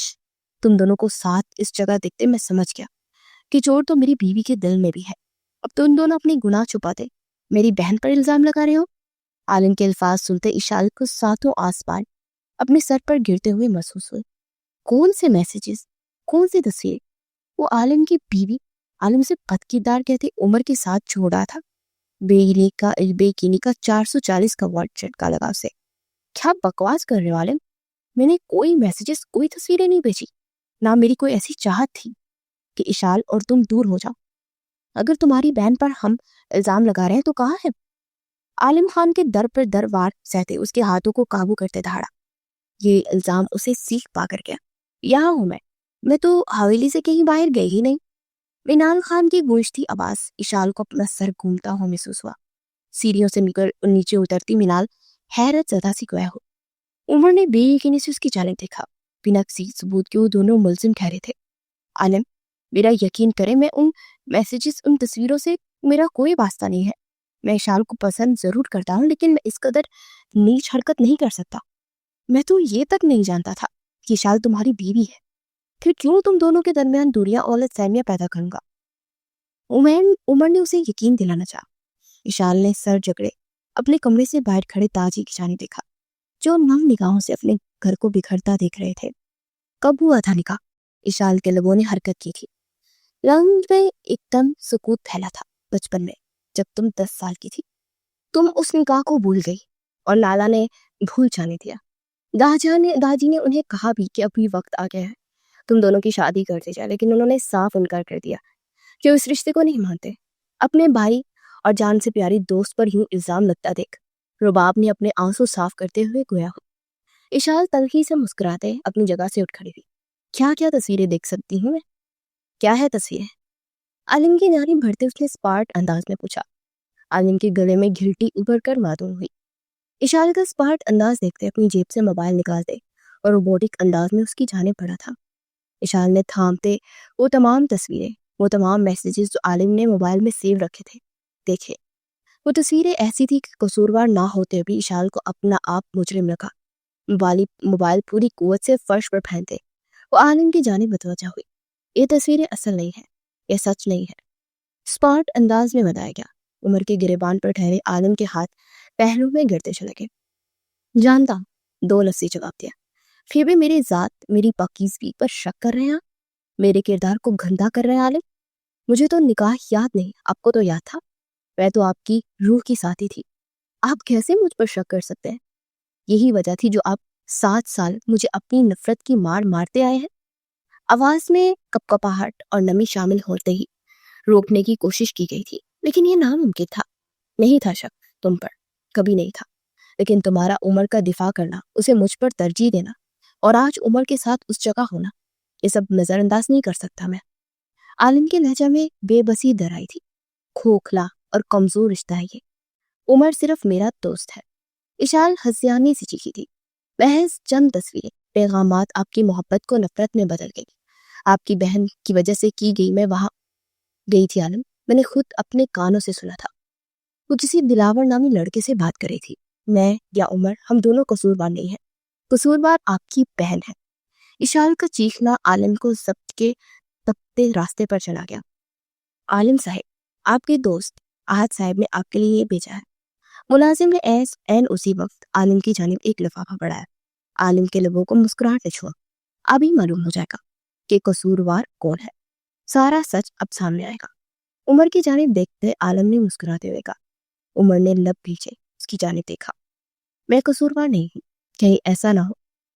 تم دونوں کو ساتھ اس جگہ دیکھتے میں سمجھ گیا کہ چور تو میری بیوی کے دل میں بھی ہے۔ اب تم دونوں اپنی گناہ چھپاتے میری بہن پر الزام لگا رہے ہو۔ عالم کے الفاظ سنتے اشال کو ساتوں آسمان اپنے سر پر گرتے ہوئے محسوس ہوئے۔ کون سے میسیجز، کون سی تصویر؟ وہ عالم کی بیوی عالم سے قد کردار کہتے عمر کے ساتھ چھوڑا تھا، بے یقینی کا 440 کا واٹ چٹکا لگا اسے۔ کیا بکواس کر رہے ہو عالم؟ میں نے کوئی میسیجز، کوئی تصویریں نہیں بھیجی، نہ میری کوئی ایسی چاہت تھی کہ اشال اور تم دور ہو جاؤ۔ اگر تمہاری بہن پر ہم الزام لگا رہے ہیں تو کہاں ہے؟ عالم خان کے در پر در وار سہتے اس کے ہاتھوں کو قابو کرتے دہاڑا۔ یہ الزام اسے سیکھ پا کر گیا۔ یہاں ہوں میں تو حویلی سے کہیں باہر گئی ہی نہیں۔ مینال خان کی گونجتی آواز اشال کو اپنا سر گھومتا ہوا محسوس ہوا۔ سیڑھیوں سے نیچے اترتی مینال حیرت زدہ سی گویا ہو۔ عمر نے بے یقینی سے اس کی جانب دیکھا، بنا کسی ثبوت کے وہ دونوں ملزم ٹھہرے تھے۔ عالم، میرا یقین کرے، میں ان میسیجز، ان تصویروں سے میرا کوئی واسطہ نہیں ہے۔ میں اشال کو پسند ضرور کرتا ہوں، لیکن میں اس قدر نیچ حرکت نہیں کر سکتا۔ میں تو یہ تک نہیں جانتا تھا کہ اشال تمہاری بیوی ہے، پھر کیوں تم دونوں کے درمیان دوریاں اور غلط فہمیاں پیدا کروں گا؟ عمر نے اسے یقین دلانا چاہا۔ اشال نے سر جگڑے اپنے کمرے سے باہر کھڑے تاجی کی جانب دیکھا، جو نم نگاہوں سے اپنے گھر کو بکھرتا دیکھ رہے تھے۔ کب ہوا تھا نکاح؟ اشال کے لبوں نے حرکت کی تھی۔ رنگ میں ایک دم سکوت پھیلا تھا۔ بچپن میں جب تم 10 سال کی تھی، تم اس نکاح کو بھول گئی اور لالا نے بھول جانے دیا۔ داجی نے انہیں کہا بھی کہ ابھی وقت آ گیا ہے تم دونوں کی شادی کر دی جائے، لیکن انہوں نے صاف انکار کر دیا کہ وہ اس رشتے کو نہیں مانتے۔ اپنے بھائی اور جان سے پیاری دوست پر یوں الزام لگتا دیکھ رباب نے اپنے آنسو صاف کرتے ہوئے گویا ہو۔ اشال تلخی سے مسکراتے اپنی جگہ سے اٹھ کھڑی ہوئی۔ کیا تصویریں دیکھ سکتی ہوں میں؟ کیا ہے تصویریں؟ عالم کی جانب بڑھتے اس نے اسپارٹ انداز میں پوچھا۔ عالم کے گلے میں گھلٹی ابھر کر معلوم ہوئی۔ اشال کا اسپارٹ انداز دیکھتے اپنی جیب سے موبائل نکالتے اور روبوٹک انداز میں اس کی جانب بڑھا تھا۔ اشال نے تھامتے وہ تمام تصویریں، وہ تمام میسیجز جو عالم نے موبائل میں سیو رکھے تھے دیکھے۔ وہ تصویریں ایسی تھی کہ قصوروار نہ ہوتے بھی اشال کو اپنا آپ مجرم لگا۔ موبائل پوری قوت سے فرش پر پھینتے وہ عالم کی جانب متوجہ ہوئی۔ یہ تصویریں اصل نہیں ہیں، یہ سچ نہیں ہے، اسپارٹ انداز میں بتایا گیا۔ عمر کے گریبان پر ٹھہرے عالم کے ہاتھ پہلو میں گرتے چلے گئے۔ جانتا ہوں، 2 لفظی جواب دیا۔ پھر بھی میری ذات، میری پاکیزگی پر شک کر رہے ہیں آپ؟ میرے کردار کو گندا کر رہے ہیں عالم؟ مجھے تو نکاح یاد نہیں، آپ کو تو یاد تھا۔ میں تو آپ کی روح کی ساتھی تھی، آپ کیسے مجھ پر شک کر سکتے ہیں؟ یہی وجہ تھی جو آپ 7 سال مجھے اپنی نفرت کی مار مارتے آئے ہیں۔ آواز میں کپکپاہٹ اور نمی شامل ہوتے ہی روکنے کی کوشش کی گئی تھی، لیکن یہ ناممکن تھا۔ نہیں تھا شک تم پر، کبھی نہیں تھا، لیکن تمہارا عمر کا دفاع کرنا، اسے مجھ پر ترجیح دینا اور آج عمر کے ساتھ اس جگہ ہونا، یہ سب نظر انداز نہیں کر سکتا میں۔ عالم کے لہجہ میں بے بسی در آئی تھی۔ کھوکھلا اور کمزور رشتہ ہے یہ، عمر صرف میرا دوست ہے۔ اشال ہنسیانے سے چیخی تھی۔ محض چند تصویریں، پیغامات آپ کی محبت کو نفرت میں بدل گئی۔ آپ کی بہن کی وجہ سے کی گئی، میں وہاں گئی تھی عالم، میں نے خود اپنے کانوں سے سنا تھا۔ وہ کسی دلاور نامی لڑکے سے بات کر رہی تھی۔ میں یا عمر، ہم دونوں قصوروار نہیں ہیں، قصوروار آپ کی بہن ہے۔ اشال کا چیخنا عالم کو ضبط کے تپتے راستے پر چلا گیا۔ عالم صاحب، آپ کے دوست احد صاحب نے آپ کے لیے یہ بھیجا ہے۔ ملازم نے عین اسی وقت عالم کی جانب ایک لفافہ بڑھایا۔ عالم کے لبوں کو مسکراہٹ چھوا۔ ابھی معلوم ہو جائے گا کہ قصوروار کون ہے، سارا سچ اب سامنے آئے گا۔ عمر کی جانب دیکھتے عالم نے مسکراتے ہوئے کہا۔ عمر نے لب بھیجے اس کی جانب دیکھا۔ میں قصوروار نہیں ہوں، کہیں ایسا نہ ہو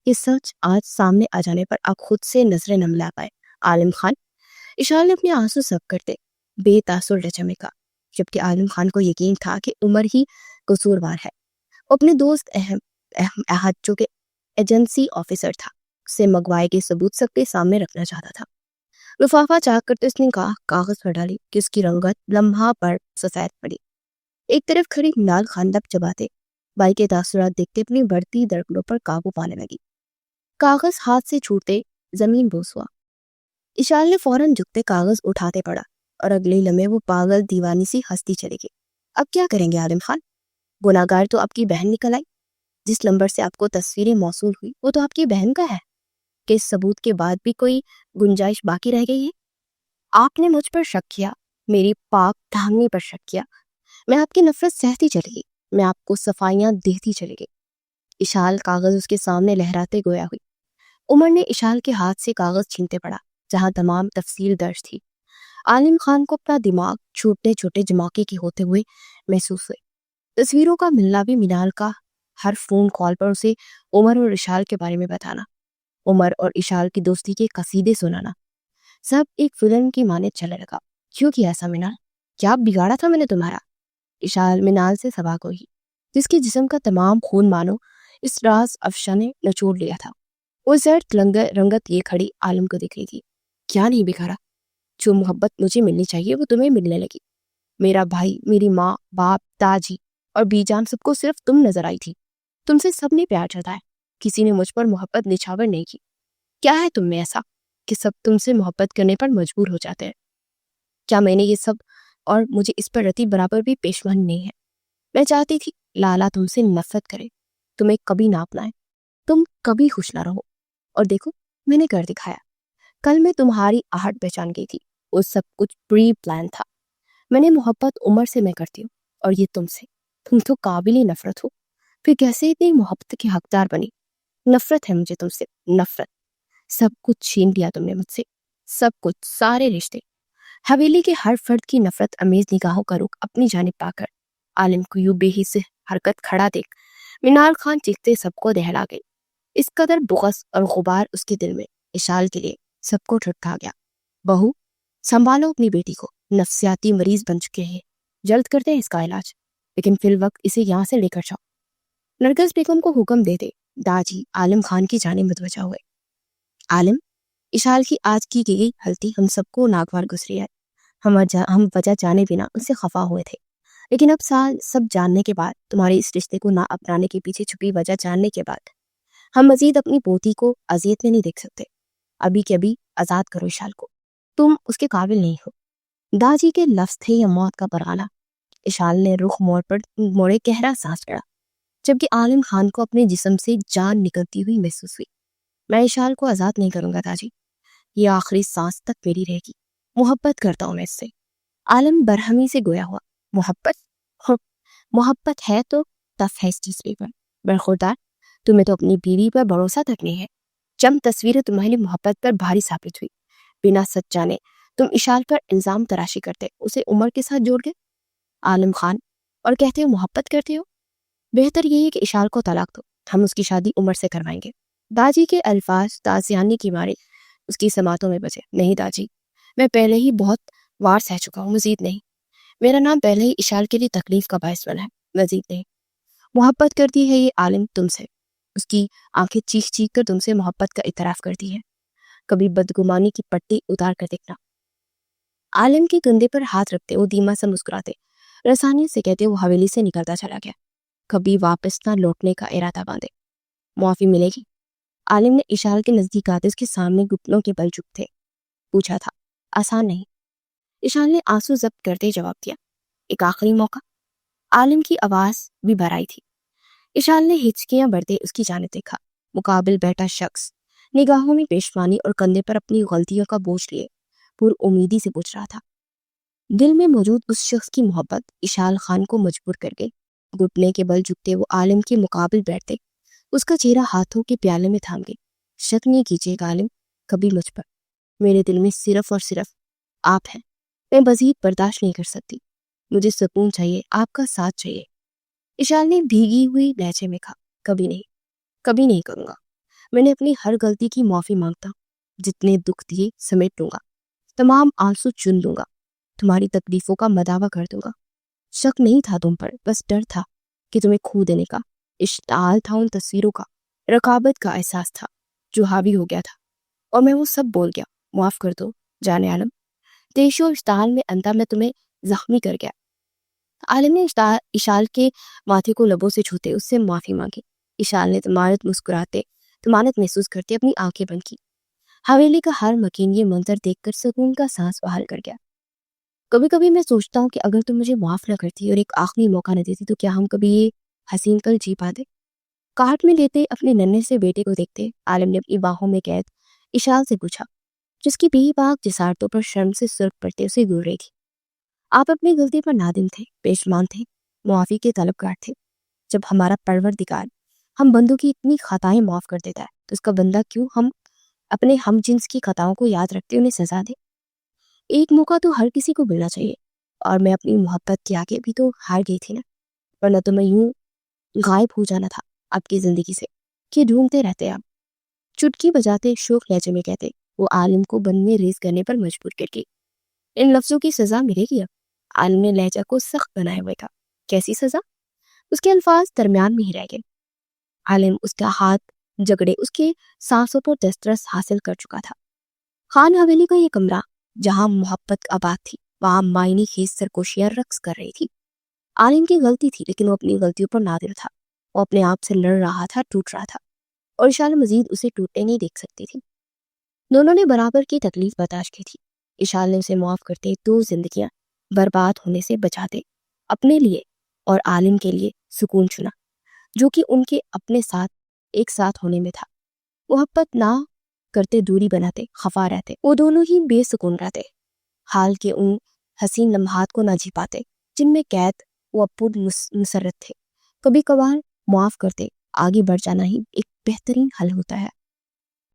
کہ سچ آج سامنے آ جانے پر آپ خود سے نظریں نہ ملا پائے۔ عالم خان، اشال نے اپنے آنسو سب کرتے بے تاثر لہجے میں کہا، جبکہ عالم خان کو یقین تھا کہ عمر ہی قصوروار ہے۔ وہ اپنے دوست احد، جو کہ ایجنسی آفیسر تھا، سے منگوائے گئے ثبوت سب کے سامنے رکھنا چاہتا تھا۔ لفافہ چاک کرتے اس نے کہا، کاغذ پر ڈالی کہ اس کی رنگت لمحہ پر سفید پڑی۔ ایک طرف کھڑی مینال خان لب چباتے بھائی کے تاثرات دیکھتے اپنی بڑھتی دھڑکنوں پر قابو پانے لگی۔ کاغذ ہاتھ سے چھوٹتے زمین بوس ہوا۔ اشال نے فوراً جھکتے کاغذ اٹھاتے پڑا اور اگلے لمحے وہ پاگل دیوانی سی ہنستی چلی گئی۔ اب کیا کریں گے عالم خان؟ گناہگار تو آپ کی بہن نکل آئی۔ جس نمبر سے آپ کو تصویریں موصول ہوئی وہ تو آپ کی بہن کا ہے۔ کہ اس ثبوت کے بعد بھی کوئی گنجائش باقی رہ گئی ہے؟ آپ نے مجھ پر شک کیا، میری پاک دامنی پر شک کیا۔ میں آپ کی نفرت سہتی چلی گئی، میں آپ کو صفائیاں دیتی چلی گئی۔ اشال کاغذ اس کے سامنے لہراتے گویا ہوئی۔ عمر نے اشال کے ہاتھ سے کاغذ چھینتے پڑا جہاں تمام تفصیل درج تھی۔ عالم خان کو اپنا دماغ چھوٹے چھوٹے جماکے کے ہوتے ہوئے محسوس ہوئے۔ تصویروں کا ملنا بھی منال کا ہر فون کال پر اسے عمر اور اشال کے بارے میں بتانا، عمر اور اشال کی دوستی کے قصیدے سنانا، سب ایک فلم کی مانند چلنے لگا۔ کیوں کیا ایسا منال؟ کیا بگاڑا تھا میں نے تمہارا؟ اشال منال سے سباق ہوئی، جس کے جسم کا تمام خون مانو اس راز افشا نے نچوڑ لیا تھا۔ وہ زرد رنگت یہ کھڑی عالم کو دیکھ رہی تھی۔ کیا نہیں بگاڑا؟ جو محبت مجھے ملنی چاہیے وہ تمہیں ملنے لگی۔ میرا بھائی، میری ماں، باپ، داجی اور بی جان سب کو صرف تم نظر آئی تھی۔ تم سے سب نے پیار جتایا، کسی نے مجھ پر محبت نچھاور نہیں کی۔ کیا ہے تم میں ایسا کہ سب تم سے محبت کرنے پر مجبور ہو جاتے ہیں؟ کیا میں نے یہ سب اور مجھے اس پر رتی برابر بھی پیشمانی نہیں ہے؟ میں چاہتی تھی لالا تم سے نفرت کرے، تمہیں کبھی نہ اپنائے، تم کبھی خوش نہ رہو، اور دیکھو میں نے کر دکھایا۔ کل میں تمہاری آہٹ پہچان گئی تھی، وہ سب کچھ پری پلان تھا۔ میں نے محبت عمر سے میں کرتی ہوں، اور یہ تم سے۔ تم تو قابل نفرت ہو، پھر کیسے اتنی محبت کی حقدار بنی؟ نفرت ہے مجھے تم سے، نفرت۔ سب کچھ چھین لیا تم نے مجھ سے، سب کچھ، سارے رشتے۔ حویلی کے ہر فرد کی نفرت امیز نگاہوں کا رخ اپنی جانب پا کر عالم کو یوں بے حس حرکت کھڑا دیکھ منال خان چیختے سب کو دہلا گئی۔ اس قدر بغض اور غبار اس کے دل میں اشال کے لیے سب کو ٹھٹکا گیا۔ بہو، سنبھالو اپنی بیٹی کو، نفسیاتی مریض بن چکے ہیں، جلد کرتے ہیں اس کا علاج، لیکن فی الوقت اسے یہاں سے لے کر جاؤ۔ نرگس بیگم کو حکم دے دے۔ داجی عالم خان کی جانب متوجہ ہوئے۔ عالم، اشال کی آج کی گئی غلطی ہم سب کو ناگوار گزری ہے۔ ہم وجہ جانے بنا ان سے خفا ہوئے تھے، لیکن اب سب جاننے کے بعد، تمہارے اس رشتے کو نہ اپنانے کے پیچھے چھپی وجہ جاننے کے بعد، ہم مزید اپنی پوتی کو اذیت میں نہیں دیکھ سکتے۔ ابھی کے ابھی آزاد کرو اشال کو، تم اس کے قابل نہیں ہو۔ داجی کے لفظ تھے یا موت کا پروانہ۔ اشال نے رخ موڑے گہرا سانس چڑھا، جبکہ عالم خان کو اپنے جسم سے جان نکلتی ہوئی محسوس ہوئی۔ میں اشال کو آزاد نہیں کروں گا داجی، یہ آخری سانس تک میری رہے گی۔ محبت کرتا ہوں میں اس سے۔ عالم برہمی سے گویا ہوا۔ محبت؟ محبت ہے تو تف ہے اس جذبے پر۔ برخوردار، تمہیں تو اپنی بیوی پر بھروسہ تک نہیں ہے۔ چند تصویریں تمہاری محبت پر بھاری ثابت ہوئی۔ بنا سچ جانے تم اشال پر الزام تراشی کرتے، اسے عمر کے ساتھ جوڑ گئے عالم خان، اور کہتے ہو محبت کرتے ہو۔ بہتر یہی ہے کہ اشال کو طلاق دو، ہم اس کی شادی عمر سے کروائیں گے۔ داجی کے الفاظ تازیانی کی مارے اس کی سماعتوں میں بجے۔ نہیں داجی، میں پہلے ہی بہت وار سہ چکا ہوں، مزید نہیں۔ میرا نام پہلے ہی اشال کے لیے تکلیف کا باعث بنا ہے، مزید نہیں۔ محبت کرتی ہے یہ عالم تم سے، اس کی آنکھیں چیخ چیخ کر تم سے محبت کا اعتراف کرتی ہے۔ کبھی بدگمانی کی پٹی اتار کر دیکھنا۔ عالم کے کندھے پر ہاتھ رکھتے وہ دھیما سا مسکراتے، رسانیت سے کہتے وہ حویلی سے نکلتا چلا گیا۔ کبھی واپس نہ لوٹنے کا ارادہ باندھے۔ معافی ملے گی؟ عالم نے اشال کے نزدیک آتے اس کے سامنے گھٹنوں کے بل جھک تھے پوچھا تھا۔ آسان نہیں، اشال نے آنسو ضبط کرتے جواب دیا۔ ایک آخری موقع؟ عالم کی آواز بھی بھرائی تھی۔ اشال نے ہچکیاں بڑھتے اس کی جانب دیکھا۔ مقابل بیٹھا شخص نگاہوں میں پیشمانی اور کندھے پر اپنی غلطیوں کا بوجھ لیے پر امیدی سے پوچھ رہا تھا۔ دل میں موجود اس شخص کی محبت اشال خان کو مجبور کر گئی۔ گھٹنے کے بل جھکتے وہ عالم کے مقابل بیٹھتے، اس کا چہرہ ہاتھوں کے پیالے میں تھام گئی۔ شک نہیں کیجیے گا عالم، کبھی مجھ پر۔ میرے دل میں صرف اور صرف آپ ہیں، میں مزید برداشت نہیں کر سکتی۔ مجھے سکون چاہیے، آپ کا ساتھ چاہیے۔ اشال نے بھیگی ہوئی لہجے میں کہا۔ کبھی نہیں کروں گا۔ میں نے اپنی ہر غلطی کی معافی مانگتا ہوں، جتنے دکھ دیے سمیٹ لوں گا، تمام آنسو چن لوں گا، تمہاری تکلیفوں کا مداوع کر دوں گا۔ شک نہیں تھا تم پر، بس ڈر تھا کہ تمہیں کھو دینے کا، اشتعال تھا ان تصویروں کا، رقابت کا احساس تھا جو حاوی ہو گیا تھا، اور میں وہ سب بول گیا۔ معاف کر دو جانے عالم، دیش و اشتعال میں انتا میں تمہیں زخمی کر گیا۔ عالم نے اشال کے ماتھے کو لبوں سے چھوتے اس سے معافی مانگی۔ اشال نے تمانت محسوس کرتے اپنی آنکھیں بند کی۔ حویلی کا ہر مکین یہ منظر دیکھ کر سکون کا سانس بحال کر گیا۔ کبھی کبھی میں سوچتا ہوں کہ اگر تم مجھے معاف نہ کرتی اور ایک آخری موقع نہ دیتی تو کیا ہم کبھی یہ حسین کل جی پاتے؟ کارٹ میں لیتے اپنے ننھے سے بیٹے کو دیکھتے عالم نے اپنی باہوں میں قید اشال سے پوچھا، جس کی بے باک جسارتوں پر شرم سے سرخ پڑتے اسے گور رہی تھی۔ آپ اپنی غلطی پر نادم تھے، پیشمان تھے، معافی کے طلبگار تھے۔ جب ہمارا پروردگار ہم بندوں کی اتنی خطائیں معاف کر دیتا ہے تو اس کا بندہ کیوں ہم اپنے ہم جنس کی خطاؤں کو یاد رکھتے انہیں سزا دے؟ ایک موقع تو ہر کسی کو ملنا چاہیے، اور میں اپنی محبت کے آگے بھی تو ہار گئی تھی نا، ورنہ تو میں یوں غائب ہو جانا تھا آپ کی زندگی سے کہ ڈھونڈتے رہتے آپ۔ چٹکی بجاتے شوخ لہجے میں کہتے وہ عالم کو بن میں ریز کرنے پر مجبور کر گئی۔ ان لفظوں کی سزا ملے گی اب؟ عالم نے لہجہ کو سخت بنائے ہوئے تھا۔ کیسی سزا؟ اس کے الفاظ درمیان میں ہی رہ گئے۔ عالم اس کا ہاتھ جگڑے اس کے سانسوں پر دسترس حاصل کر چکا تھا۔ خان حویلی کا یہ کمرہ جہاں محبت آباد تھی وہاں معنی خیز سرگوشیاں رقص کر رہی تھی۔ عالم کی غلطی تھی لیکن وہ اپنی غلطیوں پر نادر تھا۔ وہ اپنے آپ سے لڑ رہا تھا، ٹوٹ رہا تھا، اور اشال مزید اسے ٹوٹتے نہیں دیکھ سکتی تھی۔ دونوں نے برابر کی تکلیف برداشت کی تھی۔ اشال نے اسے معاف کرتے 2 زندگیاں برباد ہونے سے بچاتے اپنے لیے اور عالم کے لیے سکون چنا جو کہ ان کے اپنے ساتھ ایک ساتھ ہونے میں تھا۔ محبت نہ کرتے دوری بناتے خفا رہتے، وہ دونوں ہی بے سکون رہتے، حال کے ان حسین لمحات کو نہ جی پاتے جن میں قید وہ اپود مسرت تھے۔ کبھی کبھار معاف کرتے آگے بڑھ جانا ہی ایک بہترین حل ہوتا ہے۔